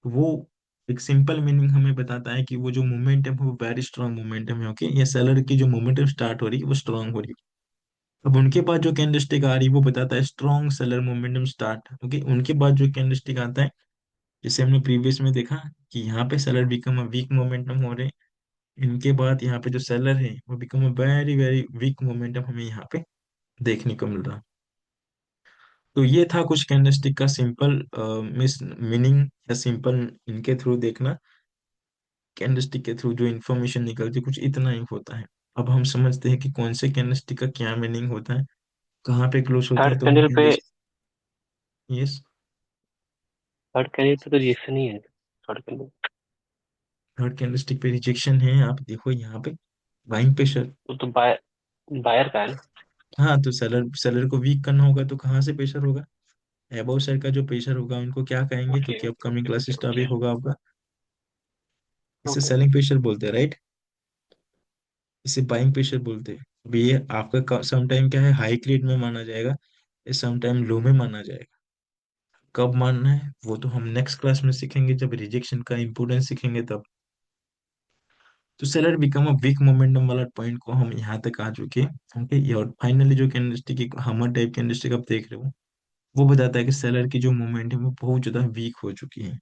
वो एक सिंपल मीनिंग हमें बताता है कि वो जो मोमेंटम है वो वेरी स्ट्रांग मोमेंटम है, ओके। ये सेलर की जो मोमेंटम स्टार्ट हो रही है वो स्ट्रांग हो रही है। अब उनके बाद जो कैंडलस्टिक आ रही है वो बताता है strong seller momentum start, okay. उनके बाद जो कैंडलस्टिक आता है, जैसे हमने प्रीवियस में देखा कि यहाँ पे seller become a weak momentum हो रहे हैं, इनके बाद यहाँ पे जो सेलर है वो become a very very weak momentum हमें यहाँ पे देखने को मिल रहा। तो ये था कुछ कैंडलस्टिक का सिंपल मिस मीनिंग या सिंपल इनके थ्रू देखना। कैंडलस्टिक के थ्रू जो इन्फॉर्मेशन निकलती है कुछ इतना ही होता है। अब हम समझते हैं कि कौन से कैंडलस्टिक का क्या मीनिंग होता है, कहाँ पे क्लोज होता थर्ड है, तो हम कैंडल पे, कैंडल। यस। थर्ड कैंडल पे तो रिएक्शन ही है, थर्ड कैंडल। थर्ड कैंडलस्टिक पे रिजेक्शन है, आप देखो यहाँ पे बाइंग प्रेशर। वो तो बायर का है ना। हाँ, तो सेलर सेलर को वीक करना होगा तो कहाँ से प्रेशर होगा? एबव साइड का जो प्रेशर होगा उनको क्या कहेंगे, ओके क्योंकि okay upcoming okay classes okay okay topic होगा आपका। इसे ओके। सेलिंग प्रेशर बोलते हैं, राइट। इसे बाइंग प्रेशर बोलते हैं। अभी ये आपका सम टाइम क्या है, हाई ग्रेड में माना जाएगा, ये सम टाइम लो में माना जाएगा। कब मानना है वो तो हम नेक्स्ट क्लास में सीखेंगे, जब रिजेक्शन का इंपोर्टेंस सीखेंगे तब। तो seller become a weak momentum वाला पॉइंट को हम यहाँ तक आ चुके हैं, ओके। ये और फाइनली जो कैंडलस्टिक एक हमर टाइप कैंडलस्टिक आप देख रहे हो, वो बताता है कि सेलर की जो मूवमेंट है वो बहुत ज्यादा वीक हो चुकी है।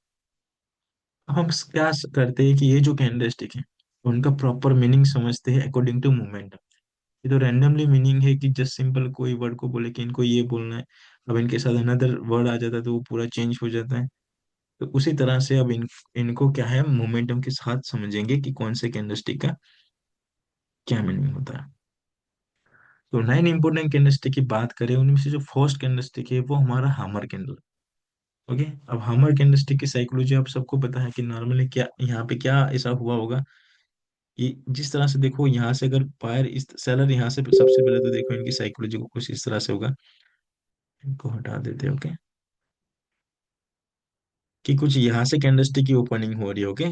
अब हम क्या करते हैं कि ये जो कैंडलस्टिक है उनका प्रॉपर मीनिंग समझते हैं अकॉर्डिंग टू मूवमेंट। ये तो रैंडमली मीनिंग है कि जस्ट सिंपल कोई वर्ड को बोले कि इनको ये बोलना है, अब इनके साथ अनदर वर्ड आ जाता है तो वो पूरा चेंज हो जाता है। तो उसी तरह से अब इनको क्या है मोमेंटम के साथ समझेंगे कि कौन से कैंडलस्टिक का क्या मीनिंग होता है। तो 9 इंपोर्टेंट कैंडलस्टिक की बात करें, उनमें से जो फर्स्ट कैंडलस्टिक है वो हमारा हैमर कैंडल, ओके। अब हैमर कैंडलस्टिक की साइकोलॉजी आप सबको पता है कि नॉर्मली क्या यहाँ पे क्या ऐसा हुआ होगा कि जिस तरह से देखो यहाँ से अगर बायर इस सेलर यहाँ से सबसे पहले तो देखो इनकी साइकोलॉजी को कुछ इस तरह से होगा। इनको हटा देते हैं, ओके। कि कुछ यहाँ से कैंडलस्टिक की ओपनिंग हो रही है, ओके।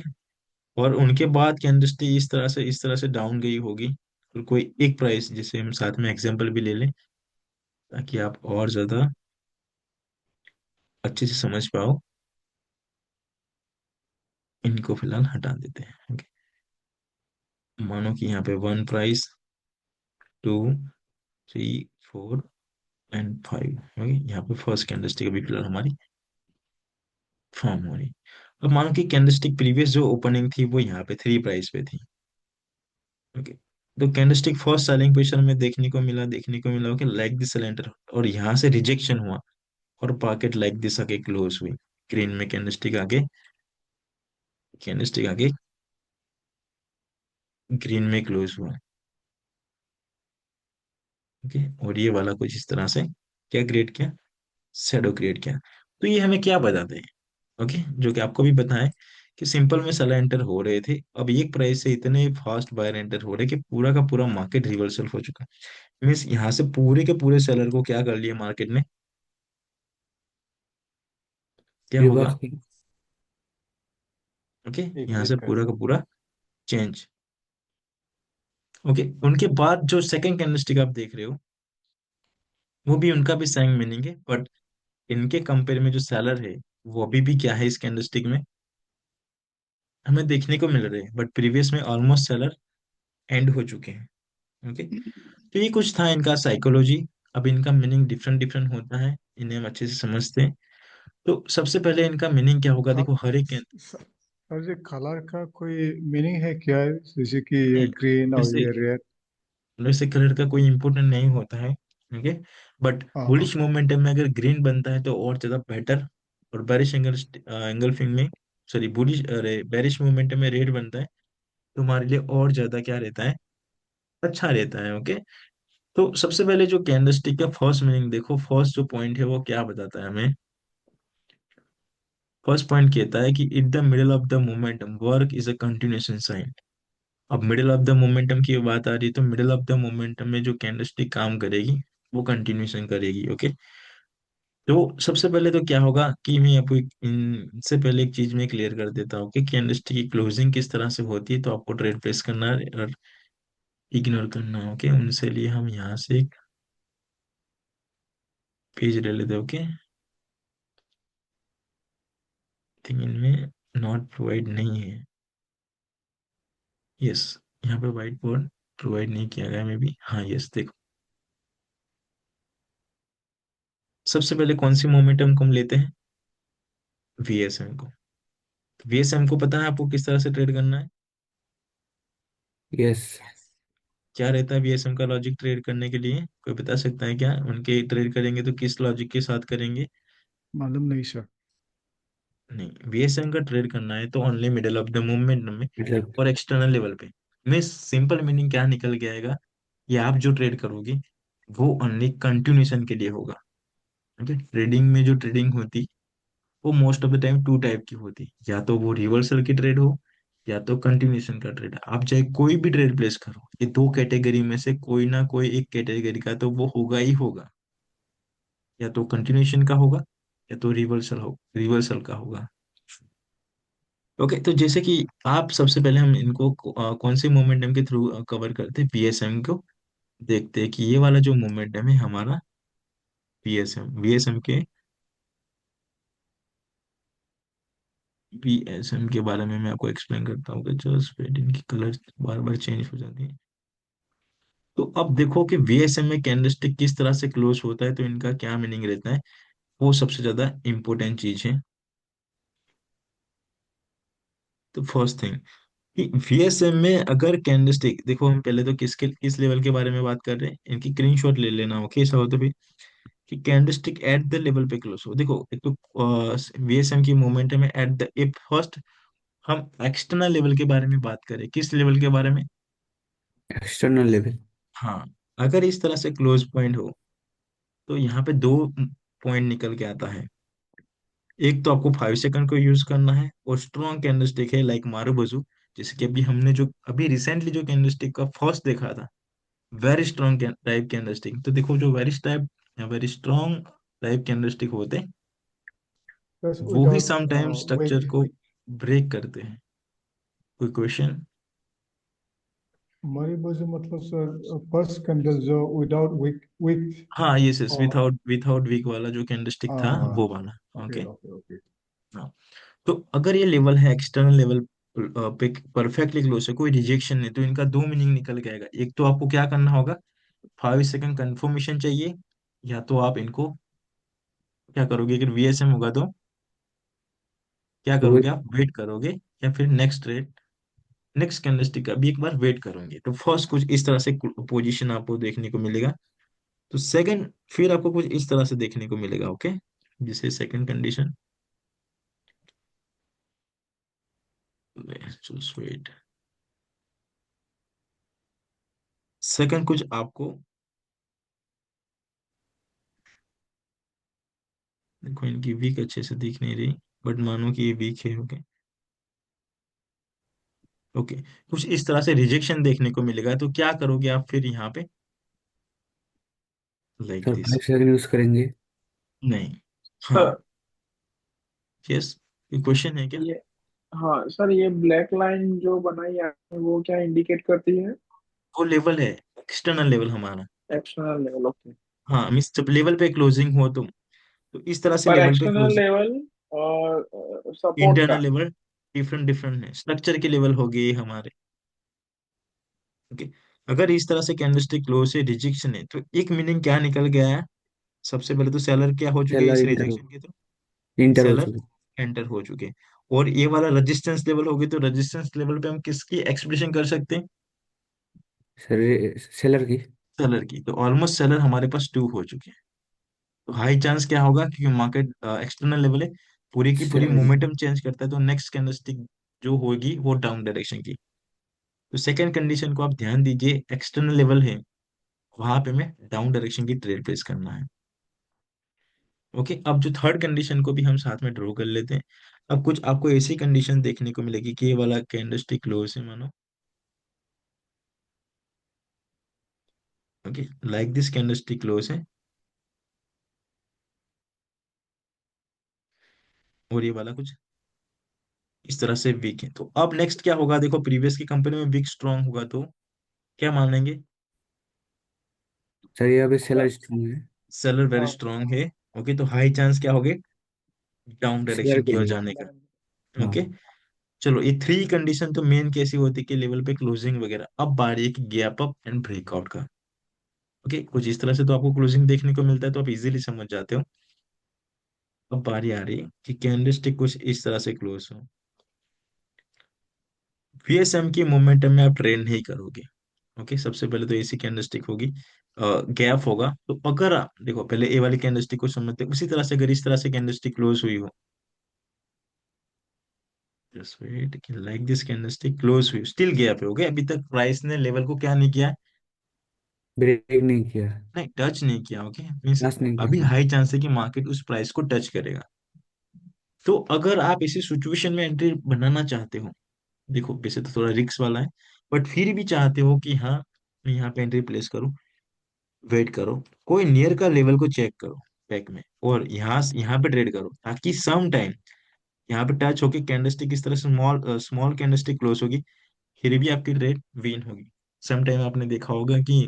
और उनके बाद कैंडलस्टिक इस तरह से डाउन गई होगी, और कोई एक प्राइस जिसे हम साथ में एग्जांपल भी ले लें ताकि आप और ज्यादा अच्छे से समझ पाओ। इनको फिलहाल हटा देते हैं, ओके। मानो कि यहाँ पे one price, two, three, four and five, okay. यहाँ पे फर्स्ट कैंडलस्टिक अभी फिलहाल हमारी फॉर्म हो रही। अब मानो कि कैंडलस्टिक प्रीवियस जो ओपनिंग थी वो यहाँ पे थ्री प्राइस पे थी, ओके। तो कैंडलस्टिक फर्स्ट सेलिंग पोजीशन में देखने को मिला कि लाइक दिस सिलेंडर, और यहाँ से रिजेक्शन हुआ और पॉकेट लाइक दिस आके क्लोज हुई। ग्रीन में कैंडलस्टिक आगे ग्रीन में क्लोज हुआ, ओके। और ये वाला कुछ इस तरह से क्या क्रिएट किया, शैडो क्रिएट किया। तो ये हमें क्या बताते हैं, ओके, जो कि आपको भी पता है कि सिंपल में सेलर एंटर हो रहे थे, अब एक प्राइस से इतने फास्ट बायर एंटर हो रहे कि पूरा का पूरा मार्केट रिवर्सल हो चुका। मीन्स यहाँ से पूरे के पूरे सेलर को क्या कर लिया मार्केट ने, क्या रिवर्स होगा, की। ओके। एक यहाँ से मिनट का। पूरा का पूरा चेंज, ओके। उनके बाद जो सेकंड कैंडलस्टिक आप देख रहे हो वो भी उनका भी सेम मीनिंग है, बट इनके कंपेयर में जो सेलर है वो अभी भी क्या है इस कैंडलस्टिक में हमें देखने को मिल रहे हैं, बट प्रीवियस में ऑलमोस्ट सेलर एंड हो चुके हैं, ओके। तो ये कुछ था इनका साइकोलॉजी। अब इनका मीनिंग डिफरेंट डिफरेंट होता है, इन्हें हम अच्छे से समझते हैं। तो सबसे पहले इनका मीनिंग क्या होगा, सर देखो हर एक सर जी, कलर का कोई मीनिंग है क्या? जैसे कि ये नहीं, ग्रीन और वैसे ये रेड। वैसे कलर का कोई इंपॉर्टेंट नहीं होता है, ओके। बट हाँ हाँ। बुलिश मोमेंटम में अगर ग्रीन बनता है तो और ज्यादा बेटर, और बेरिश एंगल्फिंग में, सॉरी बुलिश, अरे बेरिश मोमेंटम में रेड बनता है तो हमारे लिए और ज्यादा क्या रहता है, अच्छा रहता है, ओके। तो सबसे पहले जो कैंडलस्टिक का फर्स्ट मीनिंग देखो, फर्स्ट जो पॉइंट है वो क्या बताता है हमें। फर्स्ट पॉइंट कहता है कि in the middle of the momentum work is a continuation sign. अब मिडिल ऑफ द मोमेंटम की बात आ रही है तो मिडिल ऑफ द मोमेंटम में जो कैंडलस्टिक काम करेगी वो कंटिन्यूएशन करेगी, ओके। तो सबसे पहले तो क्या होगा कि मैं आपको इनसे पहले एक चीज में क्लियर कर देता हूँ कि कैंडलस्टिक की क्लोजिंग किस तरह से होती है, तो आपको ट्रेड प्लेस करना है और इग्नोर करना है, ओके। उनसे लिए हम यहाँ से पेज ले लेते, ओके। थिंक इनमें नॉट प्रोवाइड नहीं है। यस, यहाँ पे व्हाइट बोर्ड प्रोवाइड नहीं किया गया मे बी, हाँ यस देखो। सबसे पहले कौन सी मोमेंटम को हम लेते हैं? वीएसएम को। वीएसएम को पता है आपको किस तरह से ट्रेड करना है? यस। क्या रहता है वीएसएम का लॉजिक ट्रेड करने के लिए? कोई बता सकता है क्या? उनके ट्रेड करेंगे तो किस लॉजिक के साथ करेंगे? मालूम नहीं सर। नहीं, वीएसएम का ट्रेड करना है तो only middle of the movement में मतलब और एक्सटर्नल लेवल पे। में सिंपल मीनिंग क्या निकल के आएगा? ये आप जो ट्रेड करोगे वो ओनली कंटिन्यूएशन के लिए होगा। ओके, ट्रेडिंग में जो ट्रेडिंग होती वो most of the time two type की होती, या तो वो रिवर्सल की ट्रेड हो या तो कंटिन्यूएशन का ट्रेड। आप चाहे कोई भी ट्रेड प्लेस करो, ये दो कैटेगरी में से कोई ना कोई एक कैटेगरी का तो वो होगा ही होगा। या तो कंटिन्यूएशन का होगा या तो रिवर्सल का होगा। ओके, तो जैसे कि आप सबसे पहले हम इनको कौन से मोमेंटम के थ्रू कवर करते हैं? पीएसएम को देखते हैं कि ये वाला जो मोमेंटम है हमारा वीएसएम के वीएसएम के बारे में मैं आपको एक्सप्लेन करता हूँ कि जस्ट वेट, इनकी कलर बार बार चेंज हो जाती है। तो अब देखो कि वीएसएम में कैंडलस्टिक किस तरह से क्लोज होता है, तो इनका क्या मीनिंग रहता है, वो सबसे ज्यादा इंपॉर्टेंट चीज है। तो फर्स्ट थिंग कि वीएसएम में अगर कैंडलस्टिक देखो, हम पहले तो किस लेवल के बारे में बात कर रहे हैं, इनकी स्क्रीनशॉट ले लेना, ओके। ऐसा हो तो फिर कि कैंडलस्टिक एट द लेवल पे क्लोज हो, देखो एक तो वीएसएम की मोमेंटम है एट द इफ फर्स्ट हम एक्सटर्नल लेवल के बारे में बात करें, किस लेवल के बारे में? External level. हाँ, अगर इस तरह से क्लोज पॉइंट हो तो यहाँ पे दो पॉइंट निकल के आता है। एक तो आपको 5 सेकंड को यूज करना है, और स्ट्रॉन्ग कैंडलस्टिक है लाइक मारुबुजू, जैसे कि अभी हमने जो अभी रिसेंटली जो कैंडलस्टिक का फर्स्ट देखा था, वेरी स्ट्रॉन्ग टाइप कैंडलस्टिक। तो देखो जो वेरी स्ट्रॉन्ग टाइप कैंडलस्टिक होते हैं बस वो ही विदाउट समटाइम स्ट्रक्चर विक। को ब्रेक करते हैं। कोई क्वेश्चन? हमारी बाजू मतलब सर फर्स्ट कैंडल जो विदाउट विक विक। हाँ यस यस, और विथआउट वीक वाला जो कैंडलस्टिक था वो वाला। Okay okay. Okay okay. हाँ, तो अगर ये लेवल है एक्सटर्नल लेवल पे परफेक्टली क्लोज है, कोई रिजेक्शन नहीं, तो इनका दो मीनिंग निकल के आएगा। एक तो आपको क्या करना होगा, 5 सेकंड कंफर्मेशन चाहिए, या तो आप इनको क्या करोगे, अगर वीएसएम होगा तो क्या तो करोगे, आप वेट करोगे, या फिर नेक्स्ट कैंडलस्टिक का भी एक बार वेट करोगे। तो फर्स्ट कुछ इस तरह से पोजीशन आपको देखने को मिलेगा। तो सेकंड फिर आपको कुछ इस तरह से देखने को मिलेगा, ओके। जिसे सेकंड कंडीशन, वेट, सेकंड कुछ आपको देखो, इनकी वीक अच्छे से दिख नहीं रही, बट मानो कि ये वीक है, ओके। ओके, कुछ इस तरह से रिजेक्शन देखने को मिलेगा, तो क्या करोगे आप फिर यहाँ पे? Like sir this. 5 second use करेंगे। नहीं, हाँ, सर यस, ये क्वेश्चन है क्या? ये हाँ सर, ये ब्लैक लाइन जो बनाई आपने वो क्या इंडिकेट करती है? वो लेवल है एक्सटर्नल लेवल हमारा। External level, okay. हाँ मीन्स जब लेवल पे क्लोजिंग हो तो इस तरह से पर लेवल पे एक्सटर्नल क्लोजिंग। लेवल और सपोर्ट इंटरनल का। लेवल डिफरेंट डिफरेंट है, स्ट्रक्चर के लेवल हो गए हमारे, ओके। अगर इस तरह से कैंडलस्टिक क्लोज से रिजेक्शन है तो एक मीनिंग क्या निकल गया है? सबसे पहले तो सेलर क्या हो चुके हैं सेलर इस इंटर हो रिजेक्शन के? तो इंटर हो सेलर चुके। एंटर हो चुके हैं। और ये वाला रेजिस्टेंस लेवल हो गई, तो रेजिस्टेंस लेवल पे हम किसकी एक्सप्रेशन कर सकते हैं? सर सेलर की। सेलर की। तो ऑलमोस्ट सेलर हमारे पास टू हो चुके हैं। तो हाई चांस क्या होगा, क्योंकि मार्केट एक्सटर्नल लेवल है, पूरी की पूरी सेलर की। मोमेंटम चेंज करता है, तो नेक्स्ट कैंडलस्टिक जो होगी वो डाउन डायरेक्शन की। तो सेकंड कंडीशन को आप ध्यान दीजिए, एक्सटर्नल लेवल है, वहां पे हमें डाउन डायरेक्शन की ट्रेड प्लेस करना है। ओके, अब जो थर्ड कंडीशन को भी हम साथ में ड्रॉ कर लेते हैं। अब कुछ आपको ऐसी कंडीशन देखने को मिलेगी कि ये वाला कैंडलस्टिक क्लोज है मानो, okay, like this candlestick close है, और ये वाला कुछ इस तरह से वीक है। तो अब नेक्स्ट क्या होगा, देखो प्रीवियस की कंपनी में वीक स्ट्रांग होगा तो क्या मानेंगे? सर ये अभी सर सेलर स्ट्रांग है। सेलर वेरी हाँ स्ट्रांग है। ओके, तो हाई चांस क्या होगे, डाउन शेयर डायरेक्शन की के ओर लिए। जाने का। डाउन। ओके, हाँ चलो ये थ्री कंडीशन तो मेन कैसी होती है कि लेवल पे क्लोजिंग वगैरह। अब बारी है कि गैप अप एंड ब्रेकआउट का। ओके, कुछ इस तरह से तो आपको क्लोजिंग देखने को मिलता है, तो आप इजीली समझ जाते हो। अब बारी आ रही है कि कैंडलस्टिक कुछ इस तरह से क्लोज हो। वीएसएम की मोमेंटम में आप ट्रेड नहीं करोगे। ओके, सबसे पहले तो ऐसी कैंडलस्टिक होगी, गैप होगा। तो अगर आप देखो पहले ए वाली कैंडलस्टिक को समझते हैं, उसी तरह से अगर इस तरह से कैंडलस्टिक क्लोज हुई हो, just wait, like this candlestick close हुई, स्टिल गैप है। ओके, अभी तक प्राइस ने लेवल को क्या नहीं किया, ब्रेक नहीं किया। नहीं टच नहीं किया। ओके, मीन्स लास्ट नहीं किया, अभी हाँ। हाई चांस है कि मार्केट उस प्राइस को टच करेगा। तो अगर आप इसी सिचुएशन में एंट्री बनाना चाहते हो, देखो वैसे तो थोड़ा रिस्क वाला है, बट फिर भी चाहते हो कि हाँ मैं यहाँ पे एंट्री प्लेस करूँ, वेट करो, कोई नियर का लेवल को चेक करो पैक में, और यहाँ पे ट्रेड करो, ताकि सम टाइम यहाँ पे टच होके कैंडलस्टिक इस तरह से स्मॉल स्मॉल कैंडलस्टिक क्लोज होगी, फिर भी आपकी ट्रेड विन होगी। सम टाइम आपने देखा होगा कि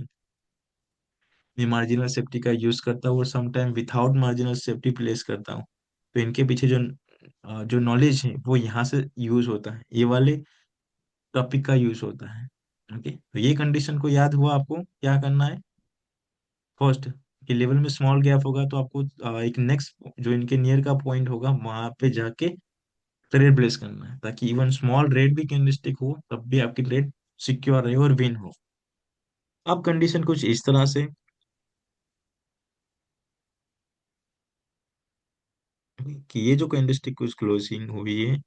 मैं मार्जिनल सेफ्टी का यूज करता हूँ और some time without marginal safety place करता हूँ। तो इनके पीछे जो नॉलेज है वो यहाँ से यूज होता है, ये वाले टॉपिक का यूज होता है। ओके, तो ये कंडीशन को याद हुआ आपको क्या करना है। फर्स्ट, कि लेवल में स्मॉल गैप होगा तो आपको एक नेक्स्ट जो इनके नियर का पॉइंट होगा वहां पे जाके ट्रेड प्लेस करना है, ताकि इवन स्मॉल रेट भी कैंडलस्टिक हो तब भी आपकी ट्रेड सिक्योर रहे और विन हो। अब कंडीशन कुछ इस तरह से कि ये जो कैंडलस्टिक कुछ क्लोजिंग हुई है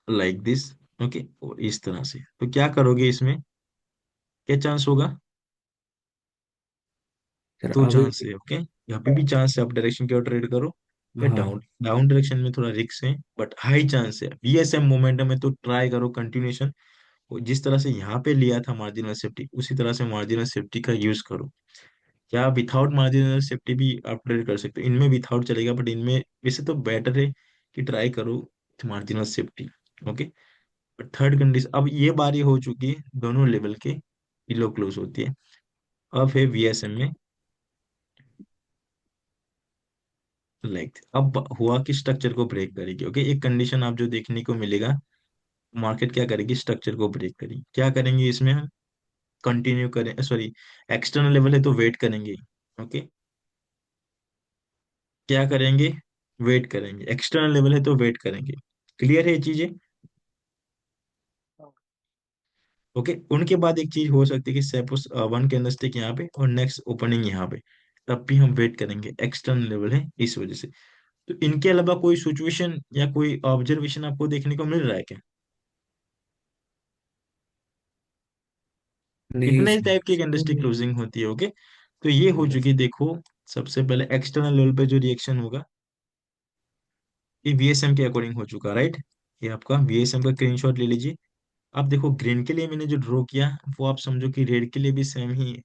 लाइक दिस। ओके, और इस तरह से तो क्या करोगे इसमें, क्या चांस होगा, सर दो अभी। चांस है। ओके, यहाँ पे भी चांस है, आप डायरेक्शन की ओर ट्रेड करो या डाउन। हाँ डाउन डायरेक्शन में थोड़ा रिस्क है, बट हाई चांस है। वीएसएम मोमेंटम है तो ट्राई करो कंटिन्यूशन, जिस तरह से यहाँ पे लिया था मार्जिनल सेफ्टी, उसी तरह से मार्जिनल सेफ्टी का यूज करो। क्या विथाउट मार्जिनल सेफ्टी भी आप ट्रेड कर सकते हो, इनमें विथाउट चलेगा, बट इनमें वैसे तो बेटर है कि ट्राई करो marginal safety. Okay, third condition, अब ये बारी हो चुकी है दोनों लेवल के बिलो क्लोज होती है। अब है वीएसएम में लाइक, अब हुआ कि स्ट्रक्चर को ब्रेक करेगी। ओके, एक कंडीशन आप जो देखने को मिलेगा, मार्केट क्या करेगी, स्ट्रक्चर को ब्रेक करेगी। क्या करेंगे इसमें हम, कंटिन्यू करें, सॉरी, एक्सटर्नल लेवल है तो वेट करेंगे। ओके, क्या करेंगे, वेट करेंगे, एक्सटर्नल लेवल है तो वेट करेंगे। क्लियर है ये चीजें। ओके, उनके बाद एक चीज हो सकती है कि सपोज वन कैंडलस्टिक यहाँ पे और नेक्स्ट ओपनिंग यहाँ पे, तब भी हम वेट करेंगे, एक्सटर्नल लेवल है इस वजह से। तो इनके अलावा कोई सिचुएशन या कोई ऑब्जर्वेशन आपको देखने को मिल रहा है क्या, नहीं कितने सर। टाइप की कैंडलस्टिक क्लोजिंग होती है। ओके, तो ये हो चुकी, देखो सबसे पहले एक्सटर्नल लेवल पे जो रिएक्शन होगा ये वीएसएम के अकॉर्डिंग हो चुका, राइट। ये आपका वीएसएम का स्क्रीनशॉट ले लीजिए। अब देखो ग्रीन के लिए मैंने जो ड्रॉ किया वो आप समझो कि रेड के लिए भी सेम ही है।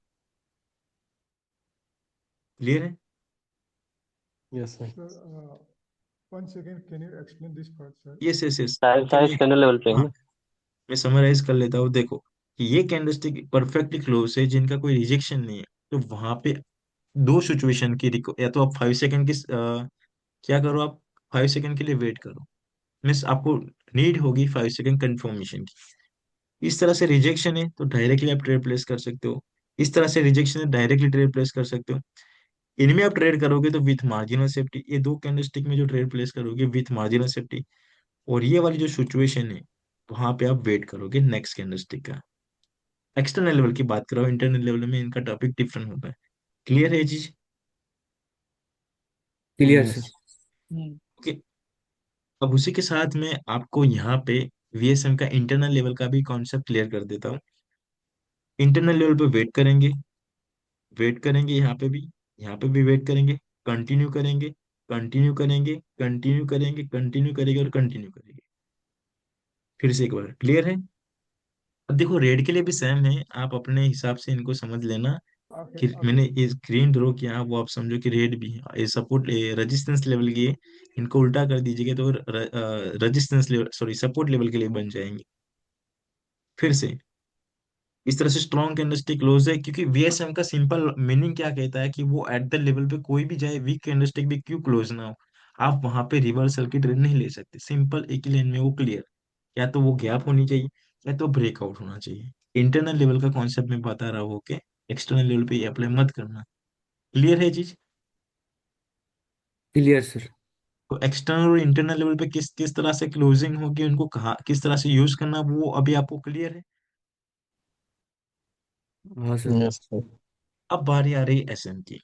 क्लियर है। Yes sir. Sir 1 second, can you explain this part sir? Yes yes yes. सारे कि सारे मैं, स्टैंडर्ड लेवल पे है हाँ ना। मैं समराइज कर लेता हूँ। देखो कि ये कैंडलस्टिक परफेक्टली क्लोज है जिनका कोई रिजेक्शन नहीं है, तो वहां पे दो सिचुएशन की या तो आप 5 सेकंड की क्या करो, आप 5 सेकंड के लिए वेट करो। मीन्स आपको नीड होगी 5 सेकंड कंफर्मेशन की। इस तरह से रिजेक्शन है तो डायरेक्टली आप ट्रेड प्लेस कर सकते हो, इस तरह से रिजेक्शन है डायरेक्टली ट्रेड प्लेस कर सकते हो। इनमें आप ट्रेड करोगे तो विथ मार्जिनल सेफ्टी, ये दो कैंडलस्टिक में जो ट्रेड प्लेस करोगे विथ मार्जिनल सेफ्टी, और ये वाली जो सिचुएशन है वहां पे आप वेट करोगे नेक्स्ट कैंडलस्टिक का। एक्सटर्नल लेवल की बात करो, इंटरनल लेवल में इनका टॉपिक डिफरेंट होता है। क्लियर है ये चीज। Clear yes. सर। ओके, अब उसी के साथ में आपको यहाँ पे वीएसएम का इंटरनल लेवल का भी कॉन्सेप्ट क्लियर कर देता हूँ। इंटरनल लेवल पे वेट करेंगे, वेट करेंगे यहाँ पे भी वेट करेंगे, कंटिन्यू करेंगे, कंटिन्यू करेंगे, कंटिन्यू करेंगे, कंटिन्यू करेंगे और कंटिन्यू करेंगे। फिर से एक बार, क्लियर है। अब देखो रेड के लिए भी सेम है, आप अपने हिसाब से इनको समझ लेना। ओके कि ओके। मैंने ये स्क्रीन ड्रॉ किया वो आप समझो कि रेड भी है, ये सपोर्ट रेजिस्टेंस लेवल की है, इनको उल्टा कर दीजिएगा तो resistance level, sorry, support level के लिए बन जाएंगे। फिर से इस तरह से स्ट्रॉन्ग कैंडलस्टिक क्लोज है, क्योंकि वीएसएम का सिंपल मीनिंग क्या कहता है कि वो एट द लेवल पे कोई भी जाए, वीक कैंडलस्टिक भी क्यों क्लोज ना हो, आप वहां पे रिवर्सल की ट्रेड नहीं ले सकते। सिंपल एक ही लाइन में वो क्लियर, या तो वो गैप होनी चाहिए या तो ब्रेकआउट होना चाहिए। इंटरनल लेवल का कॉन्सेप्ट मैं बता रहा हूँ कि एक्सटर्नल लेवल पे ये अप्लाई मत करना। क्लियर है चीज? Clear sir. तो एक्सटर्नल और इंटरनल लेवल पे किस किस तरह से क्लोजिंग होगी, उनको कहाँ किस तरह से यूज करना, वो अभी आपको क्लियर है। हाँ सर। Yes sir. अब बारी आ रही एसएम की।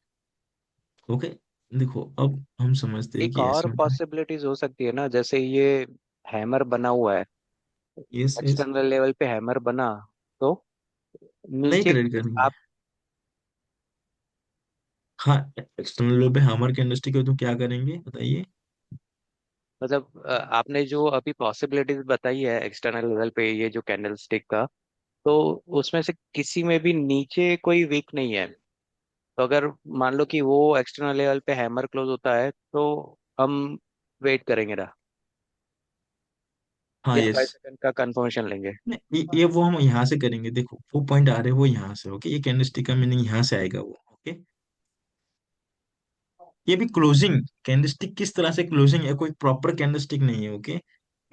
ओके, देखो अब हम समझते हैं एक कि और एसएम का। पॉसिबिलिटीज हो सकती है ना, जैसे ये हैमर बना हुआ है, यस यस। एक्सटर्नल लेवल पे हैमर बना, तो नहीं नीचे ट्रेड करेंगे। आप हाँ, एक्सटर्नल लेवल पे हैमर के इंडस्ट्री को तो क्या करेंगे बताइए। मतलब आपने जो अभी पॉसिबिलिटीज बताई है एक्सटर्नल लेवल पे ये जो कैंडल स्टिक का, तो उसमें से किसी में भी नीचे कोई वीक नहीं है। तो अगर मान लो कि वो एक्सटर्नल लेवल पे हैमर क्लोज होता है, तो हम वेट करेंगे ना, हाँ या यस। 5 सेकंड का कंफर्मेशन लेंगे। नहीं, ये वो हम यहाँ से करेंगे, देखो वो पॉइंट आ रहे हैं वो यहाँ से। ओके, ये कैंडलस्टिक का मीनिंग यहाँ से आएगा वो। ओके, ये भी क्लोजिंग कैंडलस्टिक किस तरह से क्लोजिंग है, कोई प्रॉपर कैंडलस्टिक नहीं है। ओके,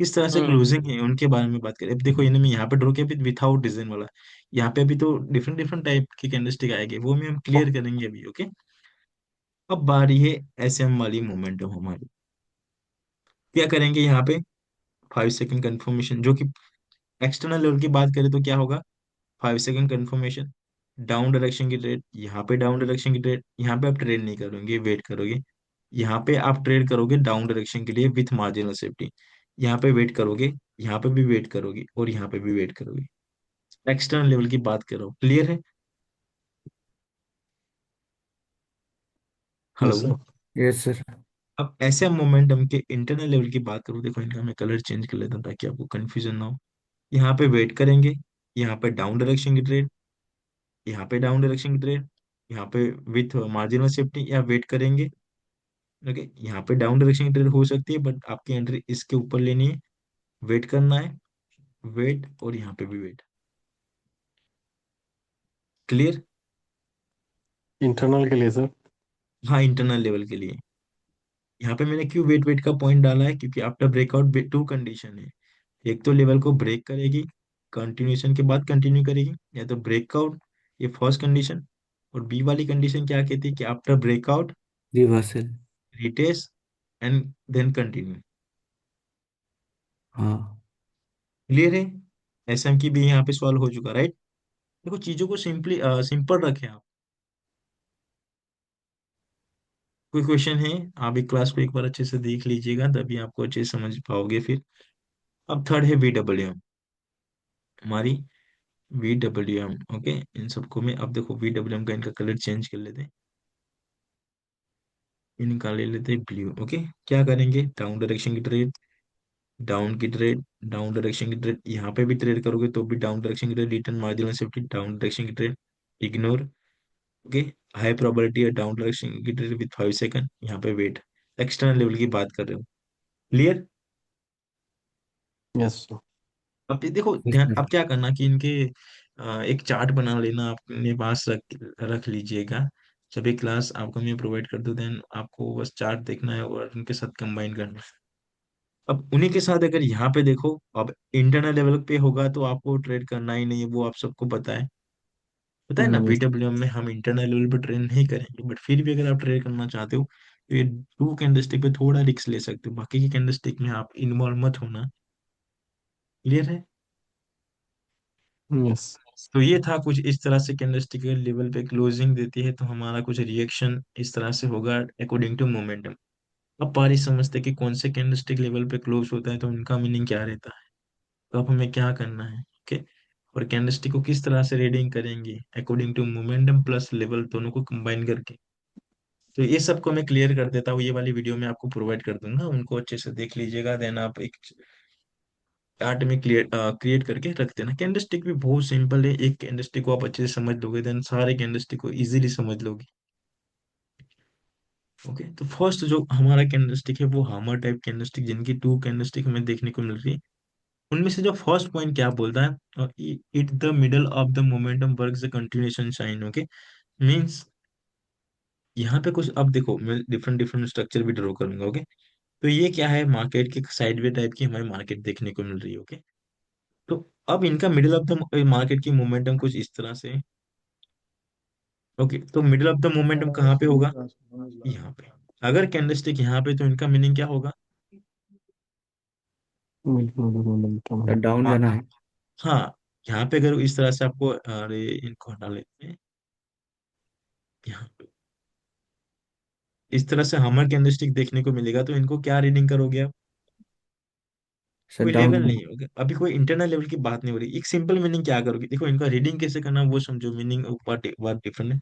किस तरह से हम्म। क्लोजिंग है उनके बारे में बात करें। अब देखो, इन्हें मैं यहाँ पे ड्रॉ किया अभी विथआउट डिजाइन वाला। यहाँ पे अभी तो डिफरेंट डिफरेंट टाइप के कैंडलस्टिक आएंगे, वो भी हम क्लियर करेंगे अभी। ओके, अब बारी है एसएम वाली मोमेंटम हमारी। क्या करेंगे यहाँ पे, 5 सेकंड कंफर्मेशन, जो कि एक्सटर्नल लेवल की बात करें तो क्या होगा, 5 सेकंड कंफर्मेशन, डाउन डायरेक्शन की ट्रेड, यहाँ पे डाउन डायरेक्शन की ट्रेड, यहाँ पे आप ट्रेड नहीं करोगे, वेट करोगे। यहाँ पे आप ट्रेड करोगे डाउन डायरेक्शन के लिए विथ मार्जिनल सेफ्टी, यहाँ पे वेट करोगे, यहाँ पे भी वेट करोगे और यहाँ पे भी वेट करोगे। एक्सटर्नल लेवल की बात करो, क्लियर है? Hello. Yes sir. Yes sir. अब ऐसे मोमेंटम के इंटरनल लेवल की बात करूँ, देखो इनका मैं कलर चेंज कर लेता हूँ ताकि आपको कंफ्यूजन ना हो। यहाँ पे वेट करेंगे, यहाँ पे डाउन डायरेक्शन की ट्रेड, यहाँ पे डाउन डायरेक्शन की ट्रेड, यहाँ पे विथ मार्जिनल सेफ्टी, या वेट करेंगे। ओके, यहाँ पे डाउन डायरेक्शन की ट्रेड हो सकती है बट आपकी एंट्री इसके ऊपर लेनी है, वेट करना है, वेट, और यहाँ पे भी वेट। क्लियर? इंटरनल के लिए सर। हाँ, इंटरनल लेवल के लिए। यहाँ पे मैंने क्यों वेट वेट का पॉइंट डाला है, क्योंकि आफ्टर ब्रेकआउट टू कंडीशन है। एक तो लेवल को ब्रेक करेगी, कंटिन्यूशन के बाद कंटिन्यू करेगी, या तो ब्रेकआउट, ये फर्स्ट कंडीशन। और बी वाली कंडीशन क्या कहती है कि after breakout reversal. Retest and then continue. हाँ। क्लियर है? एसएम की भी यहाँ पे सॉल्व हो चुका, राइट? देखो चीजों को सिंपली सिंपल रखें आप। कोई क्वेश्चन है? आप एक क्लास को एक बार अच्छे से देख लीजिएगा, तभी आपको अच्छे से समझ पाओगे फिर। अब थर्ड है VWM हमारी, VWM। ओके, इन सबको में अब देखो VWM का इनका कलर चेंज कर लेते हैं, इनका ले लेते हैं ब्लू। ओके, क्या करेंगे, डाउन डायरेक्शन की ट्रेड, डाउन की ट्रेड, डाउन डायरेक्शन की ट्रेड, यहाँ पे भी ट्रेड करोगे तो भी डाउन डायरेक्शन की trade, return marginal safety, down direction की trade, ignore. Okay, high probability है डाउन डायरेक्शन की ट्रेड विथ 5 सेकंड, यहाँ पे वेट। एक्सटर्नल लेवल की बात कर रहे हो, क्लियर? Yes sir. अब ये देखो यस ध्यान, सर। अब क्या करना कि इनके एक चार्ट बना लेना, अपने पास रख रख लीजिएगा। जब एक क्लास आपको मैं प्रोवाइड कर दूं, देन आपको बस चार्ट देखना है और उनके साथ कंबाइन करना है। अब उन्हीं के साथ अगर यहाँ पे देखो, अब इंटरनल लेवल पे होगा तो आपको ट्रेड करना ही नहीं है, वो आप सबको पता है ना। यस। VWM में हम इंटरनल लेवल पे ट्रेड नहीं करेंगे, बट फिर भी अगर आप ट्रेड करना चाहते हो तो ये टू कैंडलस्टिक पे थोड़ा रिस्क ले सकते हो, बाकी की कैंडलस्टिक में आप इन्वॉल्व मत होना। क्लियर है? यस। तो ये था कुछ इस तरह से, कैंडलस्टिक लेवल पे क्लोजिंग देती है तो हमारा कुछ रिएक्शन इस तरह से होगा अकॉर्डिंग टू मोमेंटम। अब पारी समझते कि कौन से कैंडलस्टिक लेवल पे क्लोज होता है तो उनका मीनिंग क्या रहता है, तो अब हमें क्या करना है। ओके, और कैंडलस्टिक को किस तरह से रीडिंग करेंगे according to momentum plus level, दोनों को कंबाइन करके। तो ये सबको मैं क्लियर कर देता हूँ, ये वाली वीडियो में आपको प्रोवाइड कर दूंगा, उनको अच्छे से देख लीजिएगा, देन आप एक चार्ट में क्रिएट करके रख देना। कैंडलस्टिक भी बहुत सिंपल है, एक कैंडलस्टिक को आप अच्छे से समझ लोगे देन सारे कैंडलस्टिक को इजीली समझ लोगे। ओके, तो फर्स्ट जो हमारा कैंडलस्टिक है वो हामर टाइप कैंडलस्टिक, जिनकी टू कैंडलस्टिक हमें देखने को मिल रही है। उनमें से जो फर्स्ट पॉइंट क्या बोलता है, it the middle of the momentum work the continuation sign, okay. Means यहाँ पे कुछ, अब देखो मैं डिफरेंट डिफरेंट स्ट्रक्चर भी ड्रॉ करूंगा, ओके। तो ये क्या है, मार्केट की साइडवे टाइप की हमें मार्केट देखने को मिल रही है, ओके। तो अब इनका मिडिल ऑफ द मार्केट की मोमेंटम कुछ इस तरह से, ओके। तो मिडिल ऑफ द मोमेंटम कहाँ पे होगा, यहाँ पे। अगर कैंडलस्टिक यहाँ पे, तो इनका मीनिंग क्या होगा। मोमेंटम सर है। डाउन हाँ जाना है। हाँ, यहाँ पे अगर इस तरह से आपको, अरे इनको हटा लेते हैं, यहाँ पे इस तरह से हमर कैंडलस्टिक देखने को मिलेगा, तो इनको क्या रीडिंग करोगे आप। सर कोई डाउन लेवल जाना नहीं होगा, अभी कोई इंटरनल लेवल की बात नहीं हो रही। एक सिंपल मीनिंग क्या करोगे, देखो इनका रीडिंग कैसे करना वो समझो, मीनिंग बात डिफरेंट है।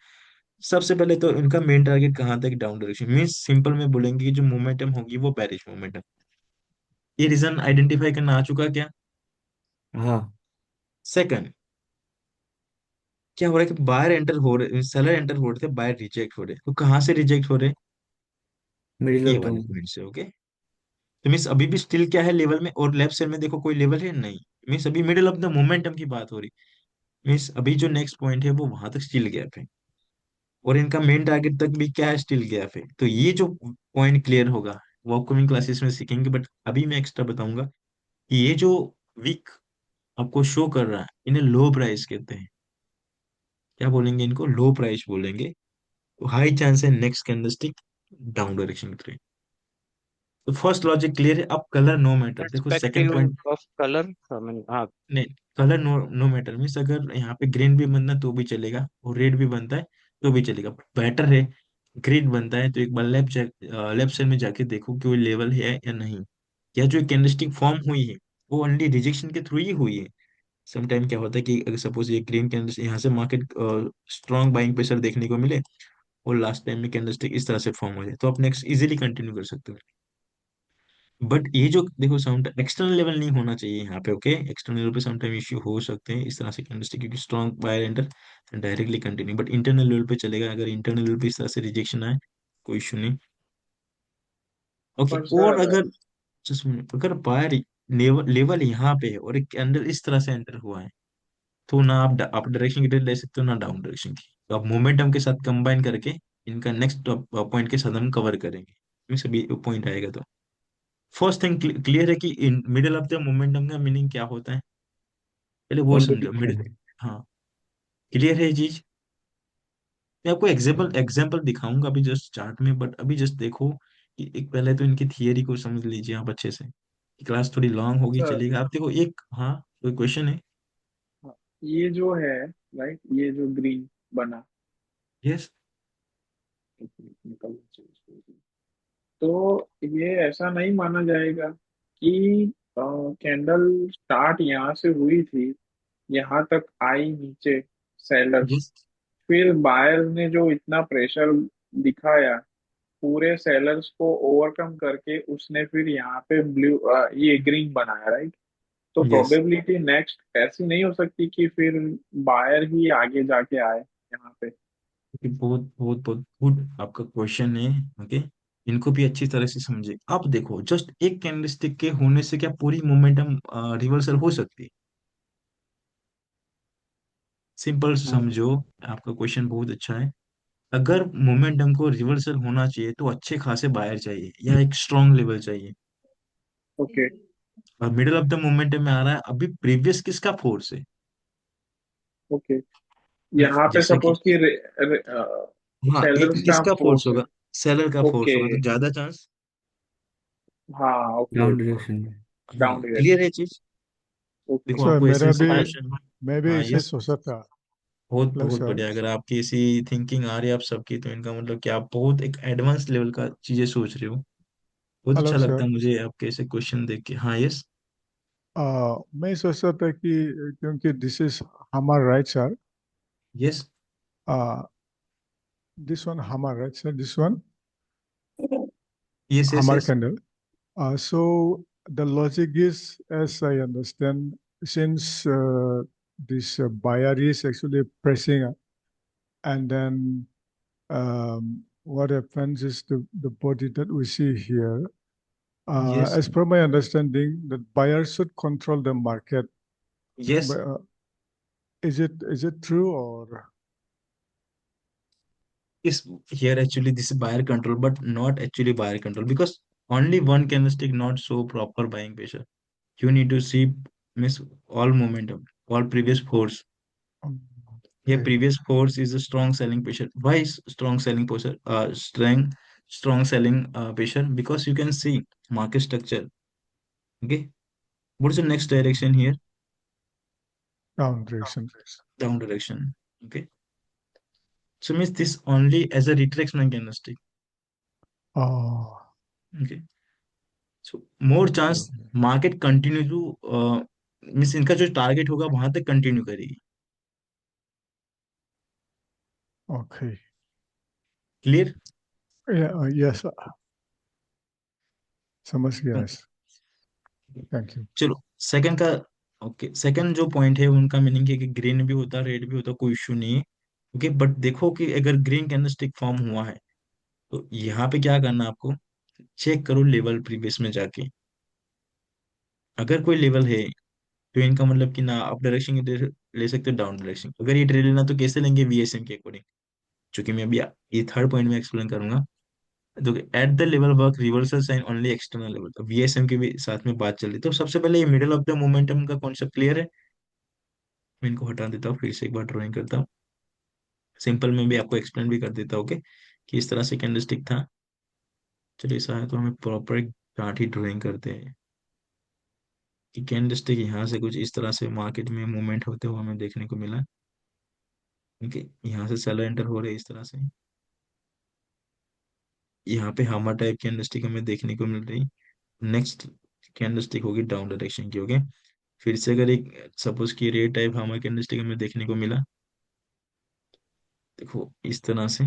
सबसे पहले तो इनका मेन टारगेट कहाँ तक, डाउन डायरेक्शन, मीन्स सिंपल में बोलेंगे कि जो मोमेंटम होगी वो बेरिश मोमेंटम। ये रीजन आइडेंटिफाई करना आ चुका क्या। है। हाँ। सेकंड, क्या हो रहा है कि बायर एंटर हो रहे, सेलर एंटर हो रहे थे, बायर रिजेक्ट हो रहे, तो कहाँ से रिजेक्ट हो रहे, मिडिल ये ऑफ द वाले पॉइंट से, ओके। तो मीन्स अभी भी स्टिल क्या है लेवल में, और लेफ्ट साइड में देखो कोई लेवल है नहीं। मीन्स अभी मिडिल ऑफ द मोमेंटम की बात हो रही। मीन्स अभी जो नेक्स्ट पॉइंट है वो वहां तक स्टिल गैप है, और इनका मेन टारगेट तक भी क्या है, स्टिल गैप है। तो ये जो पॉइंट क्लियर होगा वो अपकमिंग क्लासेस में सीखेंगे, बट अभी मैं एक्स्ट्रा बताऊंगा कि ये जो वीक आपको शो कर रहा है, इन्हें लो प्राइस कहते हैं। क्या बोलेंगे, इनको लो प्राइस बोलेंगे। तो हाई चांस है नेक्स्ट कैंडलस्टिक डाउन डायरेक्शन की तरफ। तो फर्स्ट लॉजिक क्लियर है। अब कलर नो मैटर, देखो second perspective point. Of colour, हाँ। नहीं, colour no no matter, means अगर यहाँ पे ग्रीन भी बनना तो भी चलेगा, और रेड भी बनता है तो भी चलेगा। बेटर है ग्रीन बनता है तो एक बार लेफ्ट साइड में जाके देखो कि वो लेवल है या नहीं, या जो कैंडलस्टिक फॉर्म हुई है वो ओनली रिजेक्शन के थ्रू ही हुई है। समटाइम क्या होता है कि अगर सपोज ये ग्रीन कैंडल यहाँ से मार्केट स्ट्रॉन्ग बाइंग प्रेशर देखने को मिले, और लास्ट टाइम में कैंडलस्टिक इस तरह से फॉर्म हो जाए, तो आप नेक्स्ट इजीली कंटिन्यू कर सकते हो। बट ये जो देखो, सम एक्सटर्नल लेवल नहीं होना चाहिए यहाँ पे, ओके। एक्सटर्नल लेवल पे समटाइम इश्यू हो सकते हैं इस तरह से कैंडलस्टिक, क्योंकि strong buyer enter directly continue, but internal level पे चलेगा। अगर इंटरनल लेवल पे इस तरह से रिजेक्शन आए, कोई इशू नहीं, ओके। पर और सर, अगर just minute, अगर बायर लेवल लेवल यहाँ पे है और एक कैंडल इस तरह से एंटर हुआ है, तो ना आप डायरेक्शन की ट्रेड ले सकते हो, ना डाउन डायरेक्शन की। तो आप मोमेंटम के साथ कंबाइन करके इनका नेक्स्ट पॉइंट के साथ हम कवर करेंगे, मैं सभी पॉइंट आएगा तो। फर्स्ट थिंग क्लियर है कि in middle of the momentum का मीनिंग क्या होता है, पहले वो समझो मिडिल। कंटिन्यूशन। हाँ, क्लियर है ये चीज। मैं आपको एग्जाम्पल एग्जाम्पल दिखाऊंगा अभी जस्ट चार्ट में, बट अभी जस्ट देखो कि एक पहले तो इनकी थियरी को समझ लीजिए आप अच्छे से। क्लास थोड़ी लॉन्ग होगी सर, चलेगा, आप देखो एक, हाँ, कोई क्वेश्चन है। हाँ, ये जो है, राइट, ये जो ग्रीन बना, यस। निकल, तो ये ऐसा नहीं माना जाएगा कि कैंडल स्टार्ट यहाँ से हुई थी, यहाँ तक आई नीचे सेलर्स, यस। फिर बायर ने जो इतना प्रेशर दिखाया, पूरे सेलर्स को ओवरकम करके उसने फिर यहाँ पे ब्लू, ये ग्रीन बनाया, राइट। तो यस, प्रोबेबिलिटी नेक्स्ट ऐसी नहीं हो सकती कि फिर बायर ही आगे जाके आए यहाँ पे। बहुत बहुत बहुत गुड आपका क्वेश्चन है, ओके। इनको भी अच्छी तरह से समझे। अब देखो जस्ट एक कैंडलस्टिक के होने से क्या पूरी मोमेंटम रिवर्सल हो सकती है। सिंपल समझो, आपका क्वेश्चन बहुत अच्छा है। अगर मोमेंटम को रिवर्सल होना चाहिए तो अच्छे खासे बायर चाहिए या एक स्ट्रॉन्ग लेवल चाहिए। ओके, और मिडिल ऑफ द मोमेंटम में आ रहा है, अभी प्रीवियस किसका फोर्स है। ओके। यहाँ पे जैसा कि, सपोज कि हाँ, एक सेलर्स का किसका फोर्स फोर्स है। होगा, सेलर का फोर्स ओके, होगा, तो ज्यादा चांस। हाँ, ओके, डाउन डायरेक्शन में। हाँ, डाउन क्लियर डायरेक्शन। है चीज। ओके। देखो सर आपको ऐसे मेरा ऐसे भी क्वेश्चन। मैं भी हाँ, इसे यस। सोचा था। बहुत हेलो बहुत सर। बढ़िया, अगर आपकी ऐसी थिंकिंग आ रही है आप सबकी, तो इनका मतलब कि आप बहुत एक एडवांस लेवल का चीजें सोच रहे हो। बहुत हेलो अच्छा लगता सर। है मुझे आपके ऐसे क्वेश्चन देख के। हाँ, यस। मैं सोचा था कि क्योंकि दिस इज हमार right sir, yes, this one हमार right sir, this one yes, yes, हमार yes. candle. So the logic is, as I understand, since this buyer is actually pressing, and then what happens is the body that we see here, yes, As per my understanding, that buyers should control the market. Yes. But, is it true or Is here actually this is buyer control, but not actually buyer control, because only one candlestick not show proper buying pressure. You need to see miss all momentum, all previous force. um, Here okay? previous force is a strong selling pressure. Why is strong selling pressure? Strong selling pressure, because you can see market structure. Okay, what is the next direction here? Down direction. Down direction. Okay, so means this only as a retracement candlestick. Oh, Okay, so more chance market continue two means इनका जो टारगेट होगा वहां तक कंटिन्यू करेगी. okay. क्लियर? Yeah, yes, समझ गया. Yes. Thank you. चलो सेकंड का. ओके, सेकंड जो पॉइंट है उनका मीनिंग है कि ग्रीन भी होता रेड भी होता, कोई इश्यू नहीं है. ओके, बट देखो कि अगर ग्रीन कैंडलस्टिक फॉर्म हुआ है तो यहाँ पे क्या करना है आपको, चेक करो लेवल प्रीवियस में जाके. अगर कोई लेवल है तो इनका मतलब कि ना अप डायरेक्शन ले सकते हो डाउन डायरेक्शन. अगर ये ट्रेड लेना तो कैसे लेंगे, वीएसएम के अकॉर्डिंग. चूंकि मैं अभी ये थर्ड पॉइंट में एक्सप्लेन करूंगा. तो at the level work reversal sign only external level, तो वीएसएम के भी साथ में बात चल रही. तो सबसे पहले ये मिडिल ऑफ द मोमेंटम का कॉन्सेप्ट क्लियर है. मैं इनको हटा देता हूँ, फिर से एक बार ड्राइंग करता हूँ. सिंपल में भी आपको एक्सप्लेन भी कर देता हूँ. ओके, कि इस तरह से कैंडलस्टिक था. चलिए ऐसा है तो हमें प्रॉपर एक चार्ट ही ड्राइंग करते हैं कि कैंडलस्टिक यहाँ से कुछ इस तरह से मार्केट में मूवमेंट होते हुए हमें देखने को मिला. ओके, यहाँ से सेलर एंटर हो रहे हैं इस तरह से. यहाँ पे हामा टाइप कैंडलस्टिक हमें देखने को मिल रही. नेक्स्ट कैंडलस्टिक होगी डाउन डायरेक्शन की. ओके, फिर से अगर एक सपोज की रेड टाइप हामा कैंडलस्टिक हमें देखने को मिला, देखो इस तरह से,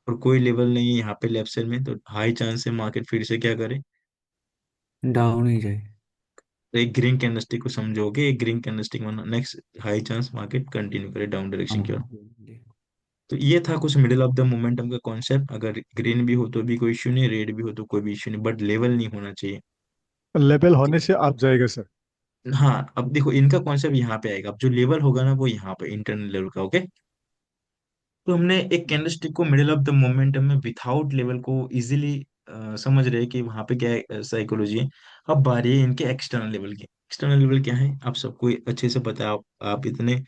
और कोई लेवल नहीं है यहाँ पे लेफ्ट साइड में, तो हाई चांस है मार्केट फिर से क्या करे, डाउन ही जाए। तो एक ग्रीन कैंडलस्टिक को समझोगे, एक ग्रीन कैंडलस्टिक माना next high chance market continue करे डाउन हाँ डायरेक्शन की ओर. हाँ जी। तो ये था कुछ मिडिल ऑफ द मोमेंटम का कॉन्सेप्ट. अगर ग्रीन भी हो तो भी कोई इश्यू नहीं, रेड भी हो तो कोई भी इश्यू नहीं, बट लेवल नहीं होना चाहिए. लेवल होने से आप जाएगा सर. हाँ, अब देखो इनका कॉन्सेप्ट यहाँ पे आएगा. अब जो लेवल होगा ना वो यहाँ पे इंटरनल लेवल का. ओके, तो हमने एक कैंडलस्टिक को मिडिल ऑफ द मोमेंटम में विथाउट लेवल को इजीली समझ रहे हैं कि वहां पे क्या साइकोलॉजी है. अब बारी है इनके एक्सटर्नल लेवल की. एक्सटर्नल लेवल क्या है आप सबको अच्छे से पता है. आप इतने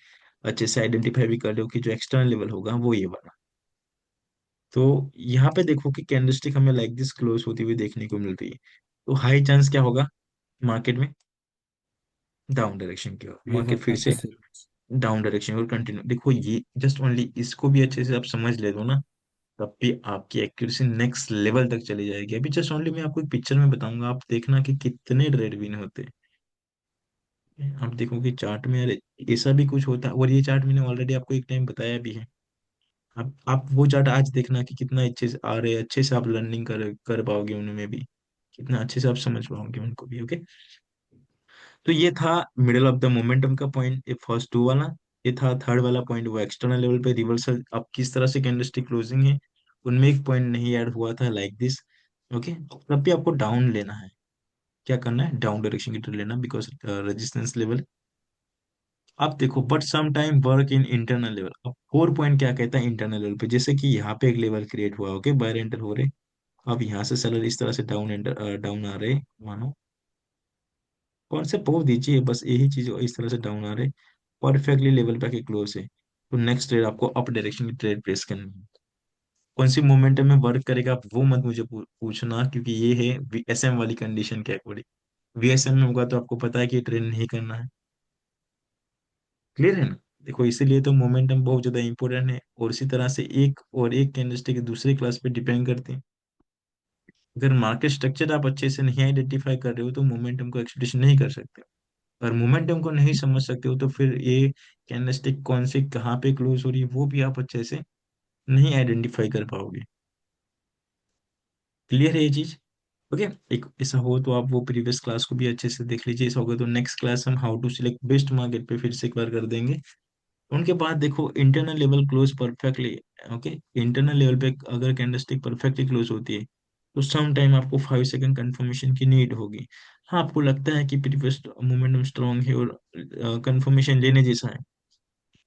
अच्छे से आइडेंटिफाई भी कर रहे हो कि जो एक्सटर्नल लेवल होगा वो ये वाला. तो यहाँ पे देखो कि कैंडलस्टिक हमें लाइक दिस क्लोज होती हुई देखने को मिल रही है. तो हाई चांस क्या होगा मार्केट में, डाउन डायरेक्शन की ओर. ये मार्केट बात फिर आपकी से सही। डाउन डायरेक्शन और कंटिन्यू. देखो ये जस्ट ओनली इसको भी अच्छे से आप समझ ले दो ना, तब भी आपकी एक्यूरेसी नेक्स्ट लेवल तक चली जाएगी. अभी जस्ट ओनली मैं आपको एक पिक्चर में बताऊंगा, आप देखना कि कितने रेड विन होते हैं. आप देखो कि चार्ट में यार ऐसा भी कुछ होता है, और ये चार्ट मैंने ऑलरेडी आपको एक टाइम बताया भी है. आप वो चार्ट आज देखना कि कितना अच्छे से आ रहे हैं, अच्छे से आप लर्निंग कर पाओगे उनमें भी, कितना अच्छे से आप समझ पाओगे उनको भी. ओके, तो ये था मिडिल ऑफ द मोमेंटम का पॉइंट, ये फर्स्ट टू वाला. ये था थर्ड वाला पॉइंट, वो एक्सटर्नल लेवल पे रिवर्सल अब किस तरह से कैंडलस्टिक क्लोजिंग है. उनमें एक पॉइंट नहीं ऐड हुआ था लाइक दिस. ओके, तब भी आपको डाउन लेना है. क्या करना है, डाउन डायरेक्शन की तरफ लेना, बिकॉज रेजिस्टेंस लेवल. आप देखो but some time work in internal level. अब फोर पॉइंट क्या कहता है इंटरनल लेवल पे, जैसे कि यहाँ पे एक लेवल क्रिएट हुआ. ओके, बायर एंटर हो रहे. अब यहाँ से सेलर इस तरह से डाउन एंटर डाउन आ रहे मानो. कॉन्सेप्ट बहुत दीजिए बस, यही चीज इस तरह से डाउन आ रहे, परफेक्टली लेवल पे आके क्लोज है. तो नेक्स्ट ट्रेड आपको अप डायरेक्शन की ट्रेड प्लेस करनी है. कौन सी मोमेंटम में वर्क करेगा आप वो मत मुझे पूछना, क्योंकि ये है वीएसएम वाली कंडीशन के अकॉर्डिंग. वीएसएम में होगा तो आपको पता है कि ट्रेड नहीं करना है. क्लियर है ना. देखो इसीलिए तो मोमेंटम बहुत ज्यादा इंपॉर्टेंट है, और इसी तरह से एक और एक कैंडलस्टिक दूसरे क्लास पे डिपेंड करते हैं. अगर मार्केट स्ट्रक्चर आप अच्छे से नहीं आइडेंटिफाई कर रहे हो तो मोमेंटम को एक्सप्लेनेशन नहीं कर सकते. और मोमेंटम को नहीं समझ सकते हो तो फिर ये कैंडलस्टिक कौन से कहाँ पे क्लोज हो रही है वो भी आप अच्छे से नहीं आइडेंटिफाई कर पाओगे. क्लियर है ये चीज. ओके, एक ऐसा हो तो आप वो प्रीवियस क्लास को भी अच्छे से देख लीजिए. ऐसा होगा तो नेक्स्ट क्लास हम how to select best market पे फिर से एक बार कर देंगे. उनके बाद देखो internal level close perfectly. Okay, internal level पे अगर कैंडलस्टिक परफेक्टली क्लोज होती है तो सम टाइम आपको 5 सेकंड कंफर्मेशन की नीड होगी। हाँ, आपको लगता है कि प्रीवियस मोमेंटम स्ट्रांग है और कंफर्मेशन लेने जैसा है,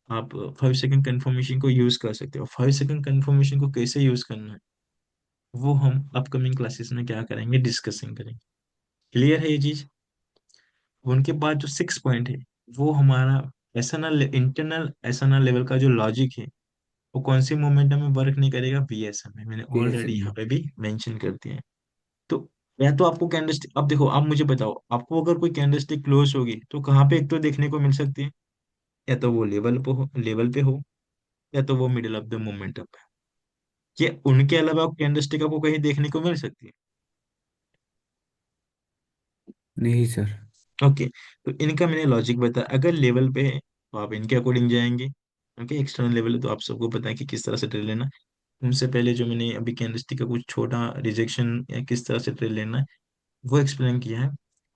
आप 5 सेकंड कंफर्मेशन को यूज कर सकते हो। 5 सेकंड कंफर्मेशन को कैसे यूज करना है, वो हम अपकमिंग क्लासेस में क्या करेंगे, डिस्कसिंग करेंगे। क्लियर है ये चीज? उनके बाद जो 6 पॉइंट है, वो हमारा एसएनएल, इंटरनल एसएनएल लेवल का जो लॉजिक है, वो कौन सी मोमेंटम में वर्क नहीं करेगा, बीएसएम में। मैंने ऑलरेडी यहाँ बीएसएम। पे भी मेंशन कर दिया है। तो या तो आपको कैंडलस्टिक, अब देखो, आप मुझे बताओ, आपको अगर कोई कैंडलस्टिक क्लोज होगी तो कहाँ पे एक तो देखने को मिल सकती है, या तो वो लेवल पे हो, या तो वो मिडिल ऑफ द मोमेंटम पे। ये उनके अलावा कैंडलस्टिक आपको कहीं देखने को मिल सकती है? नहीं सर। ओके, तो इनका मैंने लॉजिक बताया। अगर लेवल पे है तो आप इनके अकॉर्डिंग जाएंगे। ओके, एक्सटर्नल लेवल है तो आप सबको पता है कि किस तरह से ट्रेड लेना है। उनसे पहले जो मैंने अभी कैंडलस्टिक का कुछ छोटा रिजेक्शन या किस तरह से ट्रेड लेना है वो एक्सप्लेन किया है,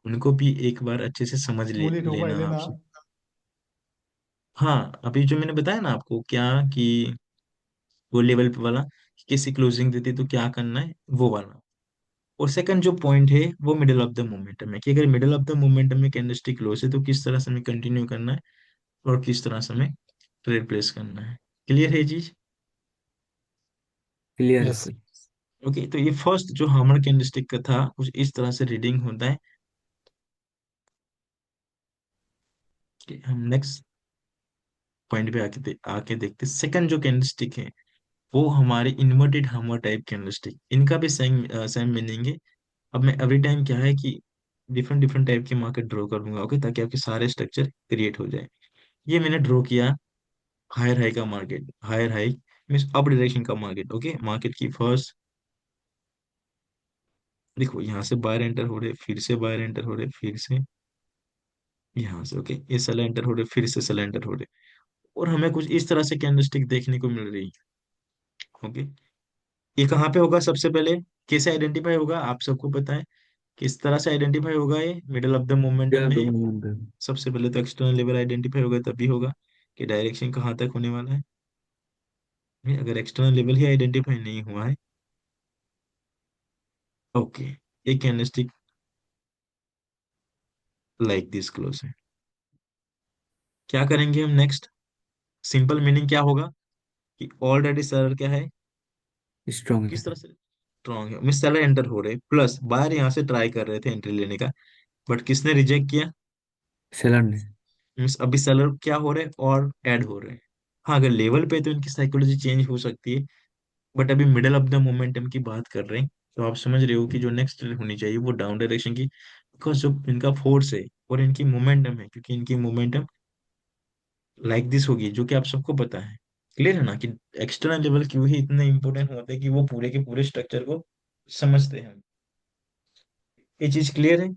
उनको भी एक बार अच्छे से समझ Ulit होगा लेना एलेना। आपसे। हाँ, अभी जो मैंने बताया ना आपको क्या, कि वो लेवल पे वाला, कि किसी क्लोजिंग देती तो क्या करना है, वो वाला। और सेकंड जो पॉइंट है वो मिडिल ऑफ द मोमेंटम है, कि अगर मिडिल ऑफ द मोमेंटम में कैंडलस्टिक क्लोज है तो किस तरह से हमें कंटिन्यू करना है और किस तरह से हमें ट्रेड प्लेस करना है। क्लियर है ये चीज? क्लियर है यस। सर। ओके, तो ये फर्स्ट जो हमर कैंडलस्टिक का था कुछ इस तरह से रीडिंग होता है। कि हम नेक्स्ट पॉइंट पे आके देखते, सेकंड जो कैंडलस्टिक है वो हमारे इन्वर्टेड हमर टाइप कैंडलस्टिक, इनका भी सेम सेम मीनिंग है। अब मैं एवरी टाइम क्या है कि डिफरेंट डिफरेंट टाइप के मार्केट ड्रॉ करूंगा, ओके, ताकि आपके सारे स्ट्रक्चर क्रिएट हो जाए। ये मैंने ड्रॉ किया हायर हाई का market, higher high means up direction का मार्केट। ओके, मार्केट की फर्स्ट, देखो यहाँ से बायर एंटर हो रहे, फिर से बायर एंटर हो रहे, फिर से यहाँ से, ओके, ये सेल एंटर हो रहे, फिर से सेल एंटर हो रहे, और हमें कुछ इस तरह से कैंडलस्टिक देखने को मिल रही है। ओके, ये कहाँ पे होगा सबसे पहले, कैसे आइडेंटिफाई होगा आप सबको पता है, किस तरह से आइडेंटिफाई होगा, ये मिडल ऑफ द मोमेंटम क्या में है। मोमेंटम। सबसे पहले तो एक्सटर्नल लेवल आइडेंटिफाई होगा, तभी होगा कि डायरेक्शन कहाँ तक होने वाला है। अगर एक्सटर्नल लेवल ही आइडेंटिफाई नहीं हुआ है, ओके, एक कैंडलस्टिक लाइक दिस क्लोज है, क्या करेंगे हम नेक्स्ट? सिंपल मीनिंग क्या होगा कि ऑलरेडी सेलर क्या है, स्ट्रांग किस है। तरह से स्ट्रॉन्ग है, मिस सेलर एंटर हो रहे, प्लस बायर यहाँ से ट्राई कर रहे थे एंट्री लेने का, बट किसने रिजेक्ट किया, सेलर ने। मीन्स अभी सेलर क्या हो रहे हैं और ऐड हो रहे हैं। हाँ, अगर लेवल पे तो इनकी साइकोलॉजी चेंज हो सकती है, बट अभी मिडल ऑफ द मोमेंटम की बात कर रहे हैं, तो आप समझ रहे हो कि जो नेक्स्ट होनी चाहिए वो डाउन डायरेक्शन की, बिकॉज जो इनका फोर्स है और इनकी मोमेंटम है, क्योंकि इनकी मोमेंटम लाइक दिस होगी, जो कि आप सबको पता है। क्लियर है ना कि एक्सटर्नल लेवल क्यों ही इतने इंपॉर्टेंट होते हैं, कि वो पूरे के पूरे स्ट्रक्चर को समझते हैं। ये चीज क्लियर है?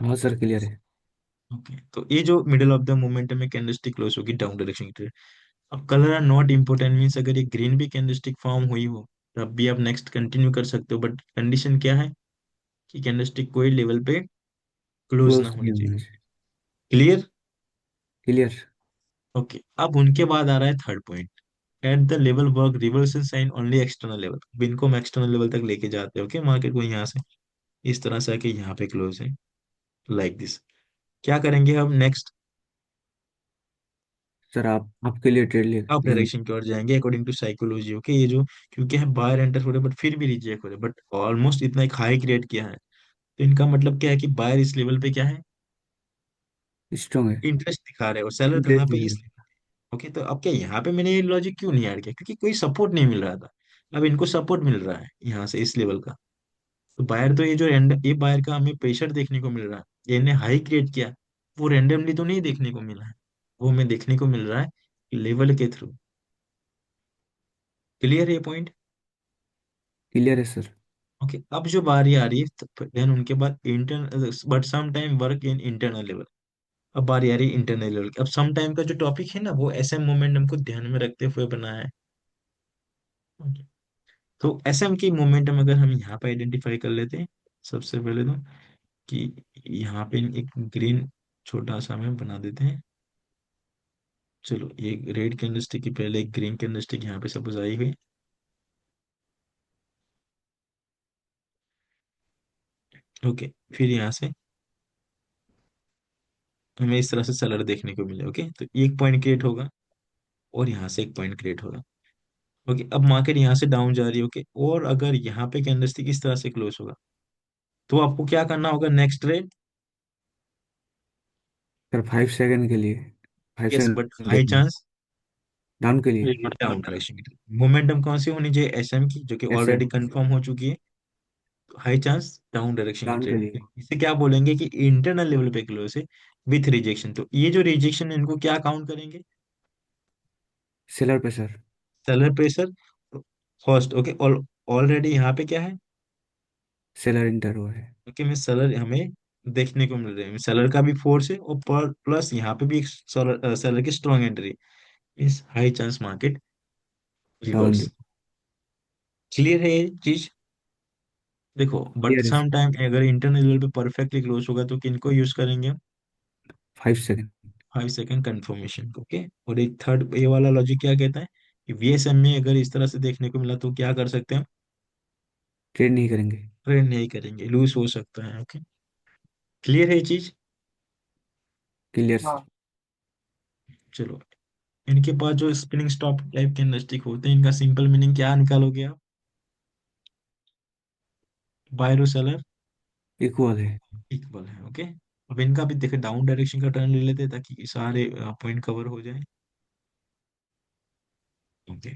हाँ सर क्लियर है। ओके, तो ये जो मिडल ऑफ द मोमेंटम में कैंडलस्टिक क्लोज होगी डाउन डायरेक्शन की। अब colour are not important, means अगर ये ग्रीन भी कैंडलस्टिक फॉर्म हुई हो तब भी आप नेक्स्ट कंटिन्यू कर सकते हो, बट कंडीशन क्या है कि कैंडलस्टिक कोई लेवल पे क्लोज ना क्लोज होनी नहीं चाहिए। होना चाहिए। क्लियर? क्लियर। ओके, अब उनके बाद आ रहा है third point, at the level work reversal sign only external level. अब इनको हम एक्सटर्नल लेवल तक लेके जाते हैं, ओके, मार्केट को यहाँ से इस तरह से आके यहाँ पे क्लोज है लाइक दिस। क्या करेंगे हम नेक्स्ट? सर आप क्लियर ट्रेड ले अप लेंगे। डायरेक्शन की ओर जाएंगे अकॉर्डिंग टू साइकोलॉजी। ओके, ये जो क्योंकि है बाहर एंटर हो रहे बट फिर भी रिजेक्ट हो रहे, बट ऑलमोस्ट इतना एक हाई क्रिएट किया है, तो इनका मतलब क्या है कि बायर इस लेवल पे क्या है, स्ट्रांग है। इंटरेस्ट दिखा रहे हैं, और सेलर कहाँ इंटरेस्ट पे, दिखा इस। रहा ओके, तो अब क्या यहाँ पे मैंने ये लॉजिक क्यों नहीं ऐड किया, क्योंकि कोई सपोर्ट नहीं मिल रहा था। अब इनको सपोर्ट मिल रहा है यहाँ से इस लेवल का, तो बायर तो ये जो ये बायर का हमें प्रेशर देखने को मिल रहा है, ये इन्हें हाई क्रिएट किया, वो रेंडमली तो नहीं देखने को मिला है, वो हमें देखने को मिल रहा है लेवल के थ्रू। क्लियर है ये पॉइंट? क्लियर है सर। ओके, अब जो बारी आ रही है देन उनके बाद internal, but some time work in internal level. अब बारी आ रही है इंटरनल लेवल की। अब सम टाइम का जो टॉपिक है ना वो एसएम मोमेंटम को ध्यान में रखते हुए बनाया है। Okay. तो एसएम की मोमेंटम अगर हम यहाँ पे आइडेंटिफाई कर लेते हैं, सबसे पहले तो कि यहाँ पे एक ग्रीन छोटा सा हमें बना देते हैं। चलो, ये रेड कैंडलस्टिक की पहले एक ग्रीन कैंडलस्टिक यहाँ पे सपोज आई हुई, ओके, फिर यहाँ से हमें इस तरह से सेलर देखने को मिले। ओके, तो एक पॉइंट क्रिएट होगा और यहाँ से एक पॉइंट क्रिएट होगा। ओके, अब मार्केट यहाँ से डाउन जा रही है। ओके, और अगर यहाँ पे कैंडलस्टिक इस तरह से क्लोज होगा तो आपको क्या करना होगा नेक्स्ट ट्रेड? सर 5 सेकंड के लिए, five yes, second but high देखना है। चांस डाउन के लिए। डाउन डायरेक्शन की। मोमेंटम कौन सी होनी चाहिए? एसएम की, जो कि एस एम। ऑलरेडी कंफर्म हो चुकी है। हाई चांस डाउन डायरेक्शन की डाउन के लिए। ट्रेड। इसे क्या बोलेंगे कि इंटरनल लेवल पे क्लोज है विथ रिजेक्शन। तो ये जो रिजेक्शन है इनको क्या काउंट करेंगे? सेलर पे sir. Seller pressure first. Okay, already यहाँ पे क्या है? सेलर इंटर हुआ है। ओके, में सेलर हमें देखने को मिल रहे हैं। सेलर का भी फोर्स है और प्लस यहाँ पे भी एक सेलर की स्ट्रॉन्ग एंट्री। इस high chance market down. Reverse. Clear है ये चीज? देखो, बट क्लियर है सम सर। टाइम अगर इंटरनल लेवल पे परफेक्टली क्लोज होगा तो किनको यूज करेंगे हम? 5 सेकंड। 5 second confirmation. ओके, और एक थर्ड ये वाला लॉजिक क्या कहता है कि वीएसएम में अगर इस तरह से देखने को मिला तो क्या कर सकते हैं हम? ट्रेड नहीं करेंगे। ट्रेड नहीं करेंगे, लूज हो सकता है। ओके, क्लियर है ये चीज? Clear sir. हाँ। चलो, इनके पास जो स्पिनिंग स्टॉप टाइप के इंडस्ट्री होते हैं इनका सिंपल मीनिंग क्या निकालोगे आप? बायर और सेलर इक्वल है। इक्वल है। ओके, अब इनका भी देखे डाउन डायरेक्शन का टर्न ले लेते हैं ताकि सारे पॉइंट कवर हो जाए। ओके,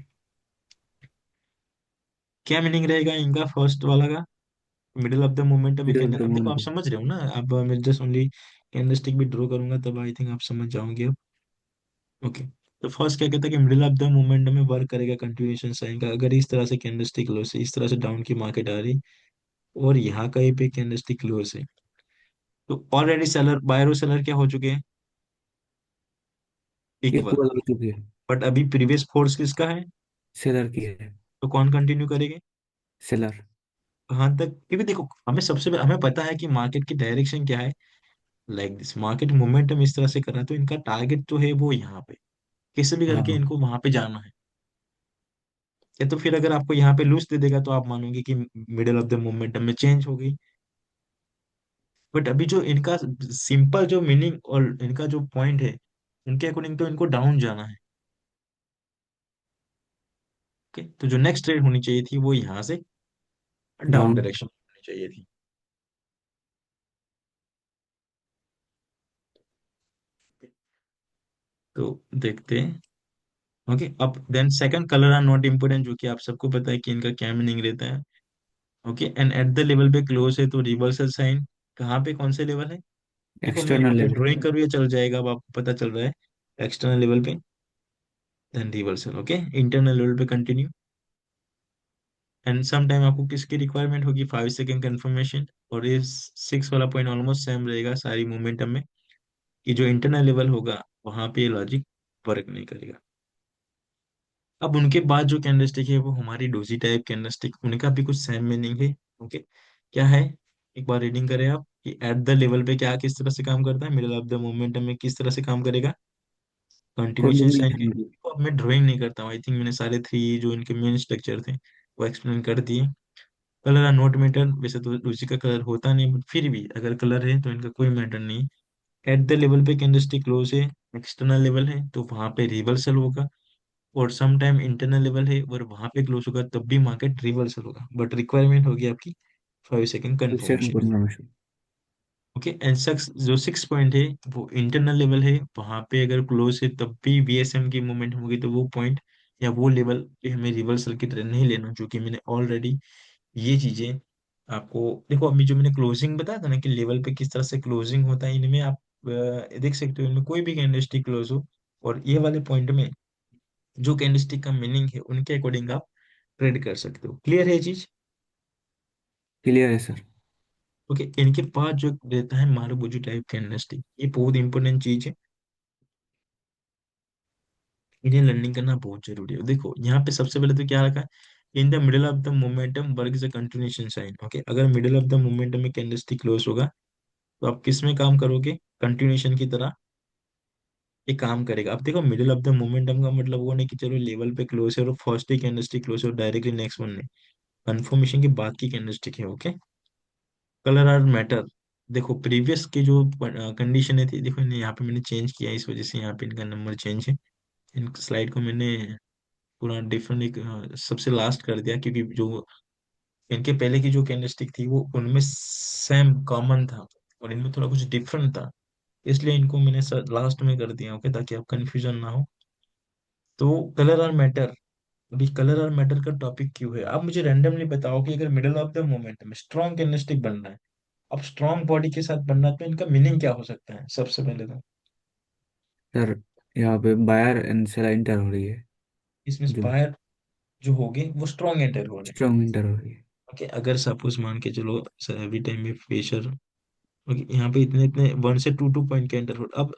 क्या मीनिंग रहेगा इनका फर्स्ट वाला का? मिडिल ऑफ द मोमेंटम में मिडिल ऑफ कैंडल। द अब देखो आप मोमेंटम। समझ रहे हो ना। अब मैं जस्ट ओनली कैंडलस्टिक भी ड्रॉ करूंगा तब आई थिंक आप समझ जाओगे अब। ओके, तो फर्स्ट क्या कहता है कि मिडिल ऑफ द मोमेंटम में वर्क करेगा कंटिन्यूएशन साइन का। अगर इस तरह से कैंडलस्टिक लो से इस तरह से डाउन की मार्केट आ रही और यहाँ कहीं पे कैंडलस्टिक लो से, तो ऑलरेडी सेलर बायर और सेलर क्या हो चुके हैं? इक्वल। इक्वल हो चुकी है। बट अभी प्रीवियस फोर्स किसका है? सेलर की है। तो कौन कंटिन्यू करेंगे? सेलर। कहाँ तक? क्योंकि देखो हमें सबसे हमें पता है कि मार्केट की डायरेक्शन क्या है। लाइक दिस मार्केट मोमेंटम इस तरह से कर रहा है तो इनका टारगेट जो है वो यहाँ पे, कैसे भी करके हाँ। इनको वहां पे जाना है। या तो फिर अगर आपको यहाँ पे लूज दे देगा तो आप मानोगे कि मिडिल ऑफ द मोमेंटम में चेंज हो गई। बट अभी जो इनका सिंपल जो मीनिंग और इनका जो पॉइंट है उनके अकॉर्डिंग तो इनको डाउन जाना है। ओके, तो जो नेक्स्ट ट्रेड होनी चाहिए थी वो यहाँ से डाउन डाउन। डायरेक्शन होनी चाहिए थी। तो देखते हैं। ओके, अब then second colour are not important, जो कि आप सबको पता है कि इनका क्या मीनिंग रहता है। Okay, and eight the level पे क्लोज है तो रिवर्सल साइन कहाँ पे, कौन से लेवल है? देखो मैं यहाँ एक्सटर्नल पे लेवल। ड्राइंग करूँ या चल जाएगा, अब आपको पता चल रहा है। एक्सटर्नल लेवल पे then reversal. Okay, internal level पे कंटिन्यू। एंड सम टाइम आपको किसकी रिक्वायरमेंट होगी? 5 सेकंड कंफर्मेशन। और ये 6 वाला पॉइंट ऑलमोस्ट सेम रहेगा सारी मोमेंटम में, कि जो इंटरनल लेवल होगा वहां पे ये लॉजिक वर्क नहीं करेगा। अब उनके बाद जो कैंडलस्टिक है वो हमारी डोजी टाइप कैंडलस्टिक, उनका भी कुछ सेम मीनिंग है। ओके, क्या है? एक बार रीडिंग करें आप कि एट द लेवल पे क्या किस तरह से काम करता है, मिडिल ऑफ द मोमेंटम में किस तरह से काम करेगा, कोई कंटिन्यूशन मूवमेंट साइन है के। नहीं। तो अब मैं ड्राइंग नहीं करता हूँ, आई थिंक मैंने सारे थ्री जो इनके मेन स्ट्रक्चर थे वो एक्सप्लेन कर दिए। कलर आर नोट मैटर, वैसे तो डोजी का कलर होता नहीं बट फिर भी अगर कलर है तो इनका कोई मैटर नहीं। एट द लेवल पे कैंडलस्टिक क्लोज है, एक्सटर्नल लेवल है तो वहां पे रिवर्सल होगा। और सम टाइम इंटरनल लेवल है और वहां पे क्लोज होगा तब भी मार्केट रिवर्सल होगा, बट रिक्वायरमेंट होगी आपकी 5 second second confirmation. Confirmation. Okay, and six जो 6 पॉइंट है वो इंटरनल लेवल है, वहां पे अगर क्लोज है तब भी वीएसएम की मूवमेंट होगी तो वो पॉइंट या वो लेवल पे हमें रिवर्सल की तरह नहीं लेना, जो कि मैंने ऑलरेडी ये चीजें आपको। देखो अभी जो मैंने क्लोजिंग बताया था ना कि लेवल पे किस तरह से क्लोजिंग होता है, इनमें आप देख सकते हो, इनमें कोई भी कैंडलस्टिक क्लोज हो और ये वाले पॉइंट में जो कैंडलस्टिक का मीनिंग है उनके अकॉर्डिंग आप ट्रेड कर सकते हो। क्लियर है ये चीज? क्लियर है सर। ओके, इनके पास जो रहता है मारुबुजू टाइप कैंडलस्टिक, ये बहुत इंपॉर्टेंट चीज है। इन्हें लर्निंग करना बहुत जरूरी है। देखो यहाँ पे सबसे पहले तो क्या रखा है, in the middle of the momentum work is a continuation sign. Okay, अगर मिडिल ऑफ द मोमेंटम में कैंडलस्टिक क्लोज होगा तो आप किस में काम करोगे? कंटिन्यूएशन की तरह ये काम करेगा। अब देखो मिडिल ऑफ द मोमेंटम का मतलब वो नहीं कि चलो लेवल पे क्लोज है और फर्स्ट ही कैंडलस्टिक क्लोज है और डायरेक्टली नेक्स्ट वन नहीं, कंफर्मेशन के बाद की कैंडलस्टिक है। Okay, colour are matter. देखो प्रीवियस की जो कंडीशन थी, देखो इन्हें यहाँ पे मैंने चेंज किया है, इस वजह से यहाँ पे इनका नंबर चेंज है। इन स्लाइड को मैंने पूरा डिफरेंट एक सबसे लास्ट कर दिया, क्योंकि जो इनके पहले की जो कैंडलस्टिक थी वो उनमें सेम कॉमन था और इनमें थोड़ा कुछ डिफरेंट था, इसलिए इनको मैंने लास्ट में कर दिया, ओके, ताकि आप कंफ्यूजन ना हो। तो कलर और मैटर, अभी कलर और मैटर का टॉपिक क्यों है, आप मुझे रैंडमली बताओ कि अगर मिडल ऑफ द मोमेंट में स्ट्रॉन्ग कैंडलस्टिक बन रहा है, अब स्ट्रॉन्ग बॉडी के साथ बनना, तो इनका मीनिंग क्या हो सकता है सबसे पहले तो। सर यहाँ पे बायर एंड सेलर इंटर हो रही है। इसमें जो बायर जो होंगे वो स्ट्रॉन्ग एंटर हो रहे हैं। स्ट्रॉन्ग इंटर हो रही है। ओके, अगर सपोज मान के चलो एवरी टाइम में प्रेशर, ओके, यहाँ पे इतने इतने 1 से 2 पॉइंट के एंटर हो, अब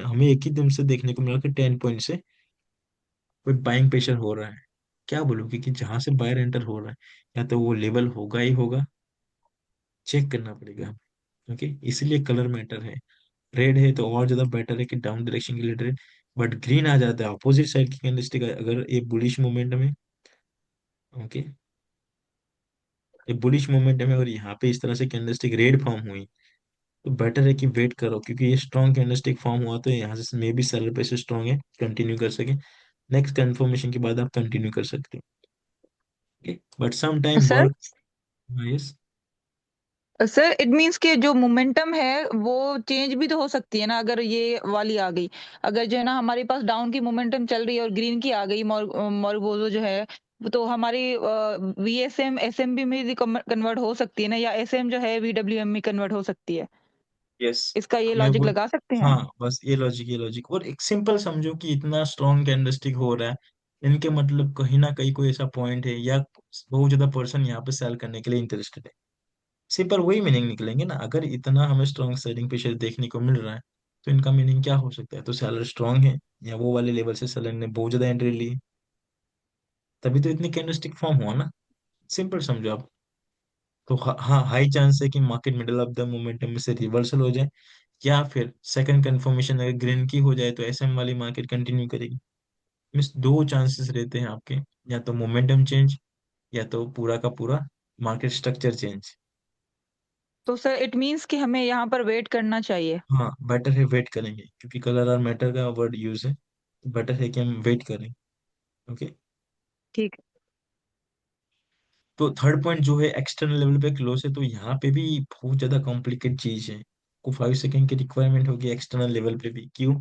हमें एक ही दम से देखने को मिला कि 10 पॉइंट से कोई बाइंग प्रेशर हो रहा है। क्या बोलोगे कि जहां से बायर एंटर हो रहा है, या तो वो लेवल होगा ही होगा, चेक करना पड़ेगा। ओके, इसलिए कलर मैटर है। रेड है तो और ज्यादा बेटर है कि डाउन डायरेक्शन के लिए रेड, बट ग्रीन आ जाता है अपोजिट साइड की कैंडलस्टिक, अगर ये बुलिश मोमेंट में, ओके, ये बुलिश मोमेंट में, और यहाँ पे इस तरह से कैंडलस्टिक रेड फॉर्म हुई, तो बेटर है कि वेट करो, क्योंकि ये स्ट्रॉन्ग कैंडलस्टिक फॉर्म हुआ तो यहाँ से मे बी सेलर पे से स्ट्रॉन्ग है, कंटिन्यू कर सके। नेक्स्ट कंफर्मेशन के बाद आप कंटिन्यू कर सकते हो, but some time sir work. Yes. Sir it means कि जो मोमेंटम है वो चेंज भी तो हो सकती है ना, अगर ये वाली आ गई, अगर जो है ना हमारे पास डाउन की मोमेंटम चल रही है और ग्रीन की आ गई, मोरगोजो जो है वो तो हमारी वीएसएम एसएमबी में भी कन्वर्ट हो सकती है ना, या एसएम जो है वीडब्ल्यूएम में कन्वर्ट हो सकती है। यस। इसका ये मैं लॉजिक वो, लगा सकते हैं हाँ, हम। बस ये लॉजिक और एक सिंपल समझो कि इतना स्ट्रॉन्ग कैंडलस्टिक हो रहा है, इनके मतलब कहीं ना कहीं कोई ऐसा पॉइंट है, या बहुत ज्यादा पर्सन यहाँ पे सेल करने के लिए इंटरेस्टेड है। सिंपल वही मीनिंग निकलेंगे ना, अगर इतना हमें स्ट्रॉन्ग सेलिंग प्रेशर देखने को मिल रहा है, तो इनका मीनिंग क्या हो सकता है, तो सेलर स्ट्रॉन्ग है, या वो वाले लेवल से सेलर ने बहुत ज्यादा एंट्री ली, तभी तो इतनी कैंडलस्टिक फॉर्म हुआ ना। सिंपल समझो आप। तो हाँ, हाई चांस है कि market middle of the momentum में से रिवर्सल हो जाए, या फिर सेकंड कंफर्मेशन अगर ग्रीन की हो जाए तो एसएम वाली मार्केट कंटिन्यू करेगी। मीन्स दो चांसेस रहते हैं आपके, या तो मोमेंटम चेंज, या तो पूरा का पूरा मार्केट स्ट्रक्चर चेंज। तो सर इट मीन्स कि हमें यहाँ पर वेट करना चाहिए। हाँ, बेटर है वेट करेंगे, क्योंकि कलर और मैटर का वर्ड यूज है, बेटर है कि हम वेट करें। ओके। ठीक है। तो थर्ड पॉइंट जो है एक्सटर्नल लेवल पे क्लोज है, तो यहाँ पे भी बहुत ज्यादा कॉम्प्लिकेट चीज है, को 5 सेकेंड की रिक्वायरमेंट होगी एक्सटर्नल लेवल पे भी। क्यों?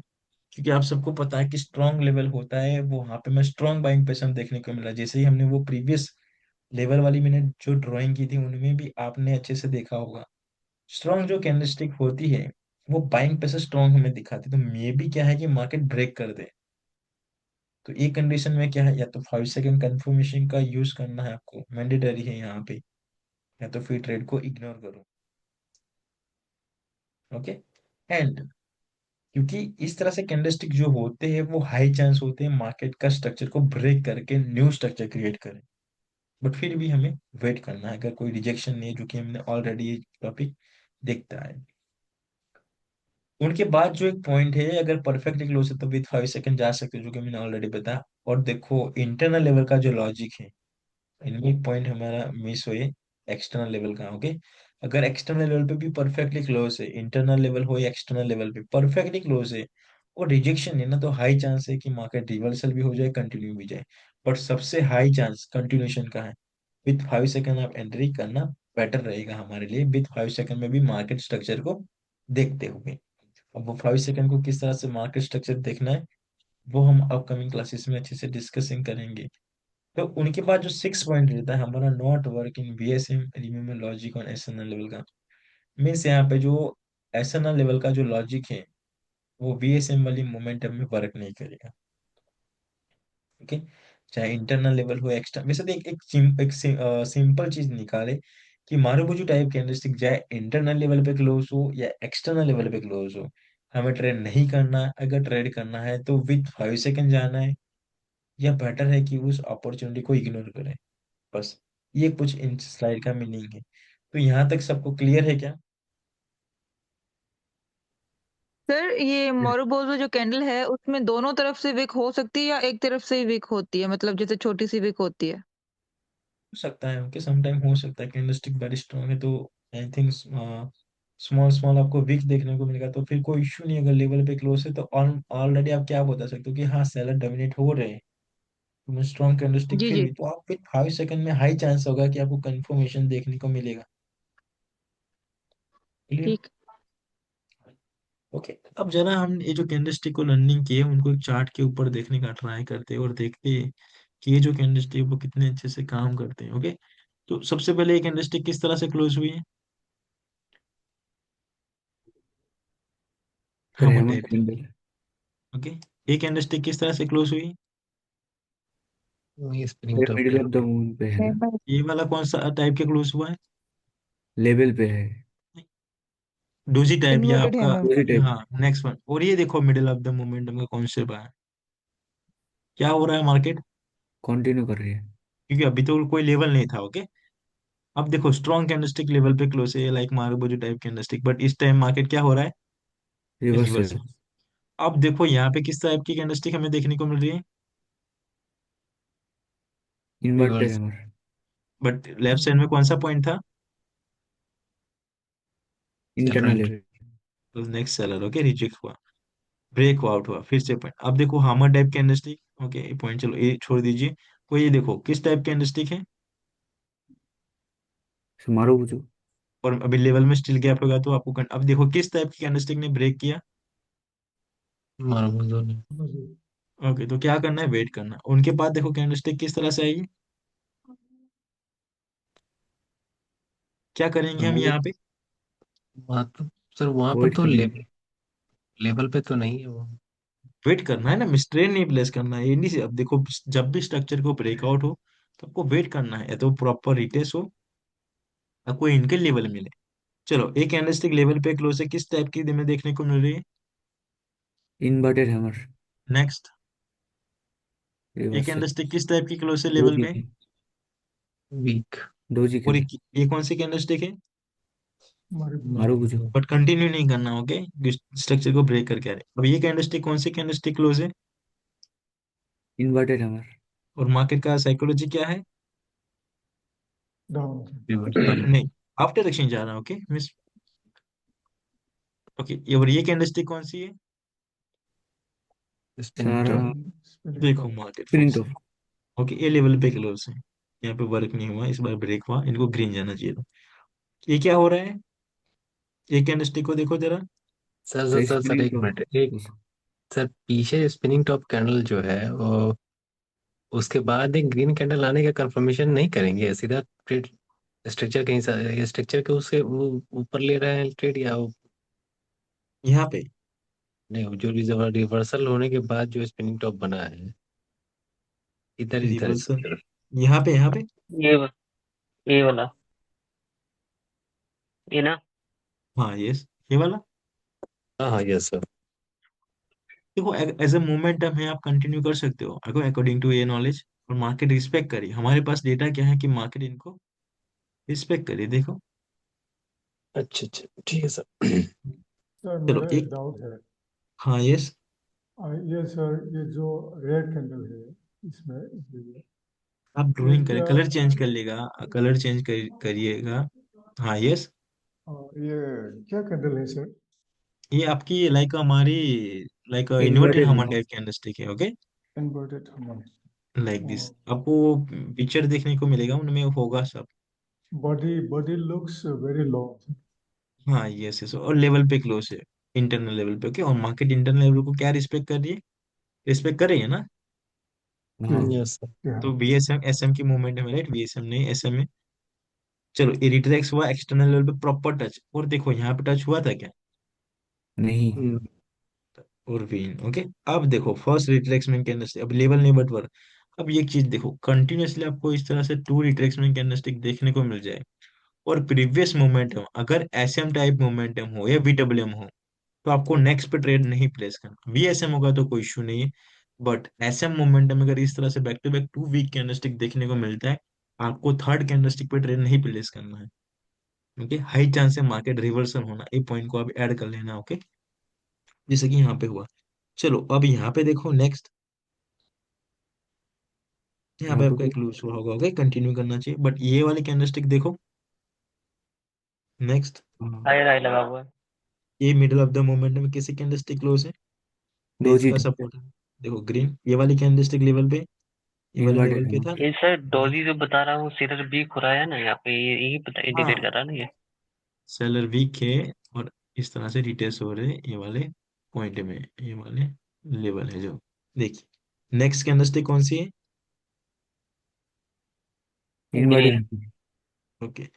क्योंकि आप सबको पता है कि स्ट्रॉन्ग लेवल होता है वो, वहां पे मैं स्ट्रॉन्ग बाइंग पैटर्न देखने को मिला, जैसे ही हमने वो प्रीवियस लेवल वाली मैंने जो ड्राइंग की थी उनमें भी आपने अच्छे से देखा होगा, स्ट्रॉन्ग जो कैंडलस्टिक होती है वो बाइंग पैसे स्ट्रॉन्ग हमें दिखाती है, तो मे भी क्या है कि मार्केट ब्रेक कर दे। तो ये कंडीशन में क्या है, या तो 5 सेकेंड कंफर्मेशन का यूज करना है आपको, मैंडेटरी है यहाँ पे, या तो फिर ट्रेड को इग्नोर करो। ओके। एंड क्योंकि इस तरह से कैंडलस्टिक जो होते हैं वो हाई चांस होते हैं मार्केट का स्ट्रक्चर को ब्रेक करके न्यू स्ट्रक्चर क्रिएट करें, बट फिर भी हमें वेट करना है, अगर कोई रिजेक्शन नहीं है, जो कि हमने ऑलरेडी ये टॉपिक देखता है। उनके बाद जो एक पॉइंट है, अगर परफेक्टली क्लोज है तो विद 5 सेकंड जा सकते हो, जो कि मैंने ऑलरेडी बताया। और देखो इंटरनल लेवल का जो लॉजिक है, इनमें एक पॉइंट हमारा मिस हुए, एक्सटर्नल लेवल का। ओके, अगर एक्सटर्नल लेवल पे भी परफेक्टली क्लोज है, इंटरनल लेवल हो या एक्सटर्नल लेवल पे परफेक्टली क्लोज है, और रिजेक्शन है ना, तो हाई चांस है कि मार्केट रिवर्सल भी हो जाए, कंटिन्यू भी जाए। बट सबसे हाई चांस कंटिन्यूशन का है। विथ 5 सेकंड आप एंट्री करना बेटर रहेगा हमारे लिए, विथ 5 सेकंड में भी मार्केट स्ट्रक्चर को देखते हुए। अब वो 5 सेकंड को किस तरह से मार्केट स्ट्रक्चर देखना है, वो हम अपकमिंग क्लासेस में अच्छे से डिस्कसिंग करेंगे। तो उनके बाद जो 6 पॉइंट रहता है हमारा, not work in BSM remember logic on SNL level का, मीन्स यहाँ पे जो एसएनएल लेवल का जो लॉजिक है वो बीएसएम वाली मोमेंटम में वर्क नहीं करेगा। ओके, चाहे इंटरनल लेवल हो एक्सटर्नल, वैसे तो एक सिंपल चीज निकाले कि मारुबुजू टाइप कैंडलस्टिक चाहे इंटरनल लेवल पे क्लोज हो या एक्सटर्नल लेवल पे क्लोज हो, हमें ट्रेड नहीं करना है। अगर ट्रेड करना है तो विथ 5 सेकंड जाना है, या बेटर है कि उस अपॉर्चुनिटी को इग्नोर करें। बस ये कुछ इन स्लाइड का मीनिंग है। तो यहाँ तक सबको क्लियर है क्या? सर ये हो मोरोबोजो जो कैंडल है उसमें दोनों तरफ से विक हो सकती है या एक तरफ से ही विक होती है, मतलब जैसे छोटी सी विक होती है। सकता है, ओके, समटाइम हो सकता है कैंडलस्टिक वेरी स्ट्रांग है तो आई थिंक स्मॉल स्मॉल आपको वीक देखने को मिलेगा, तो फिर कोई इश्यू नहीं। अगर लेवल पे क्लोज है तो ऑलरेडी आप क्या बता सकते हो कि हाँ सेलर डोमिनेट हो रहे हैं, तो स्ट्रॉन्ग कैंडलस्टिक जी फिर जी। भी, तो आप फिर 5 सेकंड में हाई चांस होगा कि आपको कंफर्मेशन देखने को मिलेगा। क्लियर? ठीक। ओके, अब जरा हम ये जो कैंडलस्टिक को लर्निंग किए उनको एक चार्ट के ऊपर देखने का ट्राई करते हैं और देखते हैं कि ये जो कैंडलस्टिक वो कितने अच्छे से काम करते हैं। ओके, तो सबसे पहले ये कैंडलस्टिक किस तरह से क्लोज हुई है? सर हम हैमर टाइप की। कैंडल। ओके, ये कैंडलस्टिक किस तरह से क्लोज हुई? ये स्पिनिंग ये top middle of the candle. Moon पे है ना? ये वाला कौन सा टाइप के क्लोज हुआ है? लेवल पे है। डोजी टाइप या इन्वर्टेड आपका? हैमर। दूसरी टाइप। हाँ, नेक्स्ट वन। और ये देखो मिडिल ऑफ द मोमेंटम का कॉन्सेप्ट है। क्या हो रहा है मार्केट? कंटिन्यू कर रही है। क्योंकि अभी तो कोई लेवल नहीं था। ओके, अब देखो स्ट्रॉन्ग कैंडलस्टिक लेवल पे क्लोज है लाइक मार्बोजो टाइप कैंडलस्टिक, बट इस टाइम मार्केट क्या हो रहा है? रिवर्सल। रिवर्स। अब देखो यहाँ पे किस टाइप की कैंडलस्टिक हमें देखने को मिल रही है? Inverted reverse. Hammer. But left side में कौन सा पॉइंट था? Internal seller. लेवल। तो नेक्स्ट सेलर। ओके, रिजेक्ट हुआ, ब्रेक आउट हुआ, फिर से पॉइंट। अब देखो हामर टाइप कैंडलस्टिक। ओके, ये पॉइंट चलो ये छोड़ दीजिए। कोई ये देखो किस टाइप कैंडलस्टिक है? मारो बुझो। और अभी लेवल में स्टिल गैप होगा तो आपको अब देखो किस टाइप की कैंडलस्टिक ने ब्रेक किया? Marble zone. ओके, तो क्या करना है, वेट करना। उनके बाद देखो कैंडलस्टिक किस तरह से आएगी, क्या करेंगे हम वो यहाँ पे? वहाँ तो सर वहाँ पे वेट तो करना है। लेवल लेवल पे तो नहीं है वो। वेट करना है ना, मिसट्रेड नहीं प्लेस करना है, ये नहीं से। अब देखो जब भी स्ट्रक्चर को ब्रेकआउट हो तो आपको वेट करना है, या तो प्रॉपर रिटेस्ट हो या कोई इनके लेवल मिले। चलो, एक कैंडलस्टिक लेवल पे क्लोज है, किस टाइप की हमें देखने को मिल रही है? Inverted hammer. नेक्स्ट, एक रिवर्सल। कैंडलस्टिक किस टाइप की क्लोज है लेवल डोजी पे? की। वीक। डोजी और की। ये कौन सी कैंडलस्टिक है? मारो बुझो। मार्बल। बट कंटिन्यू नहीं करना। ओके, स्ट्रक्चर को ब्रेक करके आ रहे। अब ये कैंडलस्टिक कौन सी कैंडलस्टिक क्लोज है? Inverted hammer. और मार्केट का साइकोलॉजी क्या है? डाउन। रिवर्सल। नहीं, आफ्टर एक्सचेंज जा रहा है। Okay miss. ओके, ये और ये कैंडलस्टिक कौन सी है? स्पिनिंग सारा। टॉप। स्पिनिंग देखो top. Market spinning force. Top. Okay, ये लेवल पे क्लोज है, यहाँ पे वर्क नहीं हुआ, इस बार ब्रेक हुआ, इनको ग्रीन जाना चाहिए था। ये क्या हो रहा है? ये कैंडलस्टिक को देखो जरा। Sir sir sir sir spinning एक टॉप। मिनट एक। सर पीछे स्पिनिंग टॉप कैंडल जो है वो उसके बाद एक ग्रीन कैंडल आने का कंफर्मेशन नहीं करेंगे सीधा ट्रेड स्ट्रक्चर कहीं स्ट्रक्चर के उससे वो ऊपर ले रहे हैं ट्रेड या यहाँ पे नहीं वो जो रिवर्सल होने के बाद जो स्पिनिंग टॉप बना है इधर इधर इस रिवर्सल, तरफ। यहाँ पे ये वा- ये वाला, ये ना। हाँ यस, ये वाला। हाँ हाँ यस सर। देखो एज अ मोमेंटम है, आप कंटिन्यू कर सकते हो अकॉर्डिंग टू ये नॉलेज। और मार्केट रिस्पेक्ट करी, हमारे पास डेटा क्या है कि मार्केट इनको रिस्पेक्ट करी, देखो। अच्छा अच्छा ठीक है सर। सर चलो मेरा एक एक, डाउट है। हाँ यस, ये सर, ये जो रेड कैंडल है इसमें, आप ये ड्राइंग करें, क्या? कलर चेंज कर लेगा, कलर चेंज करिएगा। हाँ यस, ये क्या कैंडल है सर? ये आपकी लाइक हमारी लाइक इन्वर्टेड इन्वर्टेड हमर हैमर। टाइप कैंडलस्टिक है। ओके, इन्वर्टेड हमन। लाइक दिस आपको पिक्चर देखने को मिलेगा, उनमें होगा सब। Body body looks very long. हाँ यस यस, और लेवल पे क्लोज है, इंटरनल लेवल पे। ओके, और मार्केट इंटरनल लेवल को क्या रिस्पेक्ट कर रही है? रिस्पेक्ट कर रही है ना? हाँ। Yes sir. क्या? तो बीएसएम एसएम की मूवमेंट है राइट, बीएसएम नहीं एसएम है। चलो, ये रिट्रेक्स हुआ एक्सटर्नल लेवल पे प्रॉपर टच, और देखो यहाँ पे टच हुआ था क्या? नहीं। और विन। ओके, अब देखो फर्स्ट रिट्रेसमेंट कैंडलस्टिक, अब लेवल नहीं बट वर्क। अब ये एक चीज देखो, कंटिन्यूअसली आपको इस तरह से टू रिट्रेसमेंट कैंडलस्टिक देखने को मिल जाए, और प्रीवियस मोमेंटम अगर एसएम टाइप मोमेंटम हो या वीडब्ल्यूएम हो, तो आपको नेक्स्ट पे ट्रेड नहीं प्लेस करना। वीएसएम होगा तो कोई इशू नहीं है, बट एसएम मोमेंटम अगर इस तरह से back to back two weak candlestick देखने को मिलता है, आपको थर्ड कैंडलस्टिक पे ट्रेड नहीं प्लेस करना है। ओके, हाई चांस है मार्केट रिवर्सल होना, ये पॉइंट को आप ऐड कर लेना। ओके, जैसे कि यहाँ पे हुआ। चलो अब यहाँ पे देखो नेक्स्ट, यहाँ पे यहाँ पे आपका कोई। एक लूज हुआ होगा। ओके, कंटिन्यू करना चाहिए, बट ये वाली कैंडलस्टिक देखो, नेक्स्ट, हाँ, हायर हाई लगा हुआ है। ये मिडल ऑफ द मोमेंट में किसी कैंडलस्टिक क्लोज है, तो डोजी इसका था। सपोर्ट है। देखो ग्रीन, ये वाली कैंडलस्टिक लेवल पे, ये वाले इन्वर्टेड लेवल है पे ना। था। ये सर ये- डोजी जो बता रहा हूँ सीलर वीक हो रहा है ना यहाँ पे, ये यही बता इंडिकेट हाँ, कर रहा है ना ये। सेलर वीक है, और इस तरह से रिटेस्ट हो रहे हैं ये वाले पॉइंट में, ये वाले लेवल है जो, देखिए नेक्स्ट कैंडलस्टिक कौन सी है? Inverted green. है। ओके,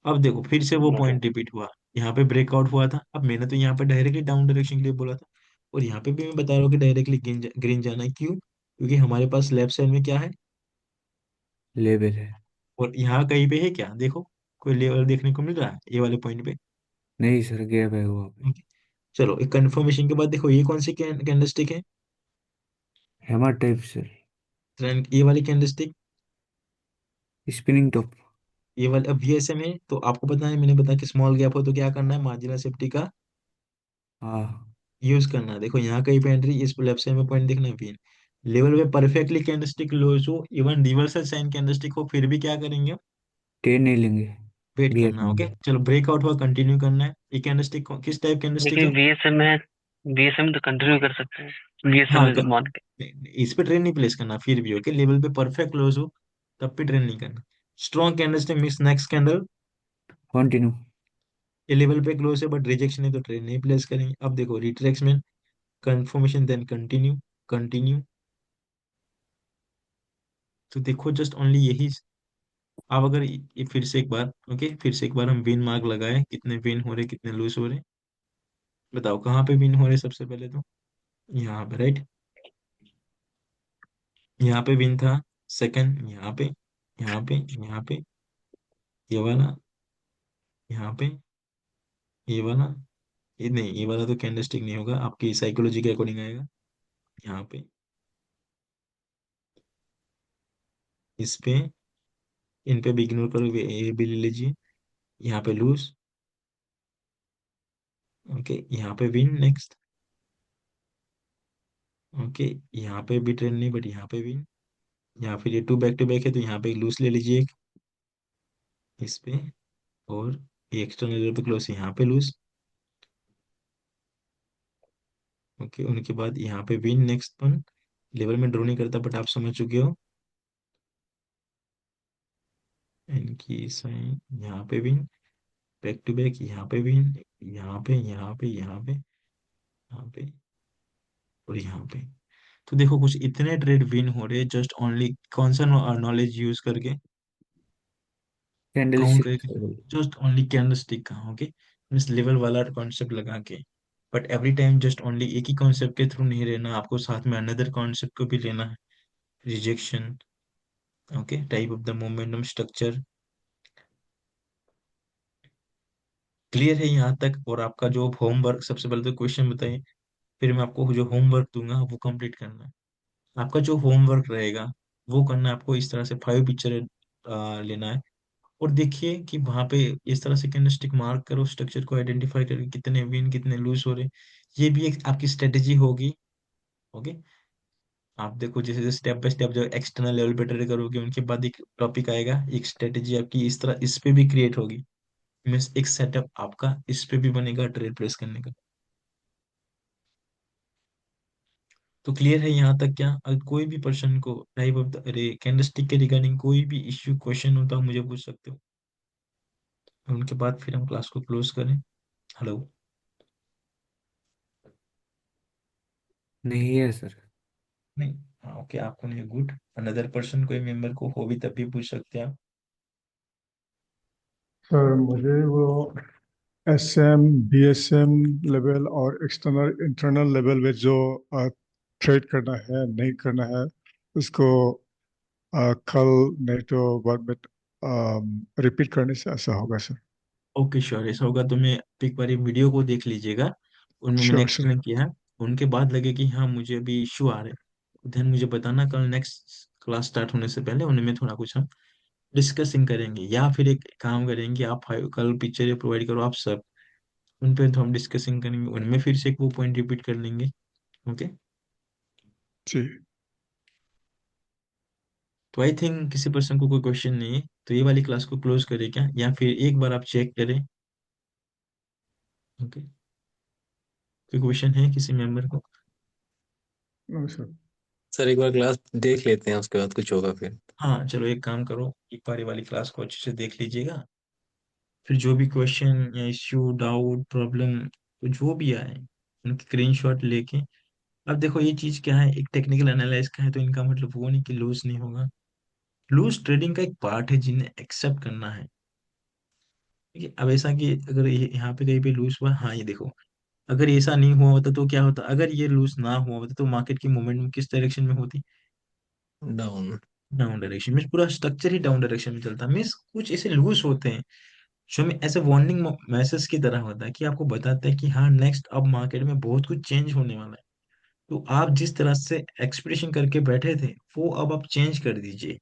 अब देखो फिर से वो ओके। पॉइंट रिपीट हुआ, यहाँ पे ब्रेकआउट हुआ था। अब मैंने तो यहाँ पे डायरेक्टली डाउन डायरेक्शन के लिए बोला था, और यहाँ पे भी मैं बता रहा हूँ कि डायरेक्टली ग्रीन ग्रीन जाना है। क्यों? क्योंकि हमारे पास लेफ्ट साइड में क्या है, लेवल है। और यहाँ कहीं पे है क्या, देखो कोई लेवल देखने को मिल रहा है ये वाले पॉइंट पे? नहीं सर, गैप है वहाँ पे। ओके, चलो एक कंफर्मेशन के बाद देखो ये कौन सी कैंडलस्टिक है? Hammer type sir. ये वाली कैंडलस्टिक, स्पिनिंग टॉप। ये वाले अब वीएसएम है, तो आपको पता है, मैंने बताया कि स्मॉल गैप हो तो क्या करना है, मार्जिनल सेफ्टी का हाँ। यूज करना है। देखो यहाँ कहीं पे एंट्री, इस लेफ्ट साइड में पॉइंट देखना है पिन लेवल पे परफेक्टली कैंडलस्टिक क्लोज हो, इवन रिवर्सल साइन कैंडलस्टिक हो, फिर भी क्या करेंगे, ट्रेड नहीं लेंगे। वेट बी एस करना है। ओके, चलो ब्रेकआउट हुआ, कंटिन्यू करना है। ये कैंडलस्टिक किस टाइप कैंडलस्टिक लेकिन है? बीएसएम है, बीएसएम तो कंटिन्यू कर सकते हैं हाँ, बीएसएम मान के। इस पे ट्रेन नहीं प्लेस करना, फिर भी ओके, लेवल पे परफेक्ट क्लोज हो तब पे ट्रेन नहीं करना। Strong candlestick miss next candle, continue. ये लेवल पे क्लोज है बट रिजेक्शन है, तो ट्रेन नहीं प्लेस करेंगे। अब देखो retracement, confirmation, then continue, continue. तो देखो जस्ट ओनली यही। अब अगर ये फिर से एक बार, ओके, फिर से एक बार हम विन मार्क लगाए, कितने विन हो रहे कितने लूज हो रहे, बताओ कहाँ पे विन हो रहे सबसे पहले तो, यहाँ पे राइट, यहाँ पे विन था। सेकंड यहाँ पे, यहाँ पे, यहाँ पे, ये वाला, यहाँ पे, ये वाला, ये नहीं, ये वाला तो कैंडलस्टिक नहीं होगा, आपकी साइकोलॉजी के अकॉर्डिंग आएगा। यहाँ पे, इस पे, इन पे भी इग्नोर करो, ये भी ले लीजिए। यहाँ पे लूज, ओके, यहाँ पे विन नेक्स्ट, ओके, यहाँ पे भी ट्रेंड नहीं बट यहाँ पे विन। यहाँ फिर ये टू बैक है, तो यहाँ पे लूज ले लीजिए एक, इस पे, और ये एक्सटर्नल लेवल पे क्लोज, यहाँ पे लूज, ओके। उनके बाद यहाँ पे विन नेक्स्ट वन, लेवल में ड्रॉ नहीं करता बट आप समझ चुके हो, इनकी साइन, यहाँ पे विन, बैक टू बैक, यहाँ पे विन, यहाँ पे, यहाँ पे, यहाँ पे, यहाँ पे, और यहाँ पे। तो देखो कुछ इतने ट्रेड विन हो रहे जस्ट ओनली कौन सा नॉलेज यूज करके, कैंडल काउंट स्टिक। करके, जस्ट ओनली कैंडलस्टिक का, ओके, मीन्स लेवल वाला कॉन्सेप्ट लगा के। But every time just only एक ही कॉन्सेप्ट के थ्रू नहीं रहना, आपको साथ में अनदर कॉन्सेप्ट को भी लेना है। Rejection, okay, type of the momentum structure, clear है यहाँ तक? और आपका जो होमवर्क, सबसे पहले तो क्वेश्चन बताइए, फिर मैं आपको जो होमवर्क दूंगा वो कंप्लीट करना है। आपका जो होमवर्क रहेगा वो करना है आपको, इस तरह से 5 पिक्चर लेना है, और देखिए कि वहां पे इस तरह से कैंडलस्टिक मार्क करो, स्ट्रक्चर को आइडेंटिफाई करके कितने विन कितने लूज हो रहे, ये भी एक आपकी स्ट्रेटेजी होगी। ओके, आप देखो जैसे जैसे स्टेप बाय स्टेप जो एक्सटर्नल लेवल पे ट्रेड करोगे, उनके बाद एक टॉपिक आएगा, एक स्ट्रेटेजी आपकी इस तरह इस पे भी क्रिएट होगी, मीन्स एक सेटअप आपका इस पे भी बनेगा ट्रेड प्लेस करने का। तो क्लियर है यहाँ तक क्या? अगर कोई भी पर्सन को टाइप ऑफ द कैंडलस्टिक के रिगार्डिंग कोई भी इश्यू क्वेश्चन होता हो मुझे पूछ सकते हो, उनके बाद फिर हम क्लास को क्लोज करें। हेलो? नहीं है सर। नहीं, हाँ ओके, आपको नहीं, गुड। अनदर पर्सन कोई मेंबर को हो भी तब भी पूछ सकते हैं आप। सर मुझे वो एसएम बीएसएम लेवल और एक्सटर्नल इंटरनल लेवल में जो ट्रेड करना है नहीं करना है उसको कल नहीं तो बाद में रिपीट करने से ऐसा होगा सर। ओके श्योर, ऐसा होगा तो मैं एक बार वीडियो को देख लीजिएगा, उनमें मैंने श्योर सर। एक्सप्लेन किया है। उनके बाद लगे कि हाँ मुझे अभी इश्यू आ रहे हैं, देन मुझे बताना, कल नेक्स्ट क्लास स्टार्ट होने से पहले उनमें थोड़ा कुछ हम डिस्कसिंग करेंगे, या फिर एक काम करेंगे, आप कल पिक्चर प्रोवाइड करो आप सब, उन पे तो हम डिस्कसिंग करेंगे, उनमें फिर से एक वो पॉइंट रिपीट कर लेंगे। ओके, जी। तो आई थिंक किसी पर्सन को कोई क्वेश्चन नहीं है, तो ये वाली क्लास को क्लोज करें क्या, या फिर एक बार आप चेक करें ओके, कोई क्वेश्चन है किसी मेंबर को? No sir. सर एक बार क्लास देख लेते हैं, उसके बाद कुछ होगा फिर। हाँ चलो, एक काम करो, एक बार ये वाली क्लास को अच्छे से देख लीजिएगा, फिर जो भी क्वेश्चन या इश्यू, डाउट, प्रॉब्लम, तो जो भी आए उनकी स्क्रीनशॉट लेके, अब देखो ये चीज क्या है, एक टेक्निकल एनालाइज का है, तो इनका मतलब वो नहीं कि लूज नहीं होगा। लूज ट्रेडिंग का एक पार्ट है जिन्हें एक्सेप्ट करना है। ठीक है, अब ऐसा कि अगर यहाँ पे कहीं पे लूज हुआ, हाँ ये देखो, अगर ऐसा नहीं हुआ होता तो क्या होता, अगर ये लूज ना हुआ होता तो मार्केट की मूवमेंट किस डायरेक्शन में होती? डाउन। डाउन डायरेक्शन में, पूरा स्ट्रक्चर ही डाउन डायरेक्शन में चलता है। मीन्स कुछ ऐसे लूज होते हैं जो हमें ऐसे वार्निंग मैसेज की तरह होता है, कि आपको बताता है कि हाँ नेक्स्ट अब मार्केट में बहुत कुछ चेंज होने वाला है। तो आप जिस तरह से एक्सपेक्टेशन करके बैठे थे, वो अब आप चेंज कर दीजिए,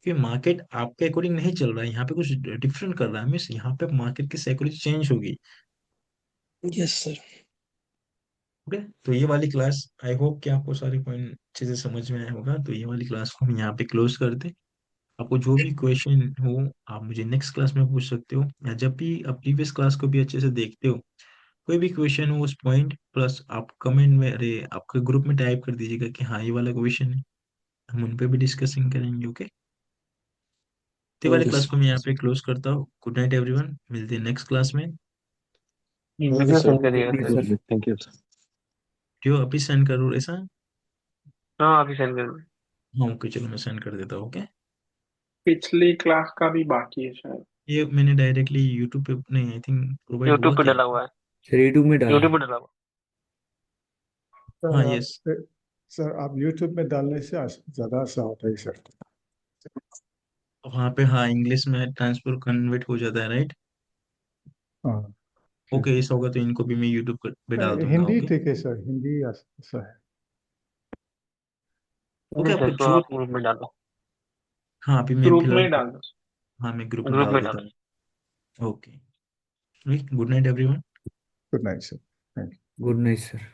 कि मार्केट आपके अकॉर्डिंग नहीं चल रहा है, यहाँ पे कुछ डिफरेंट कर रहा है। मीन्स यहाँ पे मार्केट की साइकोलॉजी चेंज होगी। Yes sir. ओके, तो ये वाली क्लास, आई होप कि आपको सारे पॉइंट अच्छे से समझ में आया होगा। तो ये वाली क्लास को हम यहाँ पे क्लोज करते हैं। आपको जो भी क्वेश्चन हो, आप मुझे नेक्स्ट क्लास में पूछ सकते हो, या जब भी आप प्रीवियस क्लास को भी अच्छे से देखते हो, कोई भी क्वेश्चन हो उस पॉइंट प्लस आप कमेंट में, अरे आपके ग्रुप में टाइप कर दीजिएगा कि हाँ ये वाला क्वेश्चन है, हम उन पे भी डिस्कसिंग करेंगे। ओके, तो ये वाली ओके क्लास को सर। मैं यहाँ पे क्लोज करता हूँ। गुड नाइट एवरीवन, मिलते हैं नेक्स्ट क्लास में। Okay video sir. सेंड करिएगा ठीक है sir. Sir. Thank you sir. जो अभी सेंड करूँ ऐसा? हाँ, अभी सेंड कर। हाँ ओके, चलो मैं सेंड कर देता हूँ। ओके, पिछली क्लास का भी बाकी है शायद। ये मैंने डायरेक्टली यूट्यूब पे, नहीं आई थिंक प्रोवाइड यूट्यूब हुआ पे क्या? डला हुआ है। सर यूट्यूब में डाला यूट्यूब है। पे डला हुआ हाँ सर आप यस, सर आप यूट्यूब में डालने से ज़्यादा अच्छा होता है सर। वहाँ पे हाँ इंग्लिश में ट्रांसफर कन्वर्ट हो जाता है, राइट? हाँ ठीक। ओके, ऐसा होगा तो इनको भी मैं यूट्यूब पे डाल दूंगा। हिंदी ओके, ठीक है सर, हिंदी अच्छा है। है। ओके, नहीं सर, आपको इसको जो, आप ग्रुप में डालो। हाँ अभी मैं ग्रुप में फिलहाल, ही डाल दो। हाँ मैं ग्रुप में ग्रुप डाल में देता डालो। हूँ। Okay, good night everyone. Good night sir, thank you. Good night sir.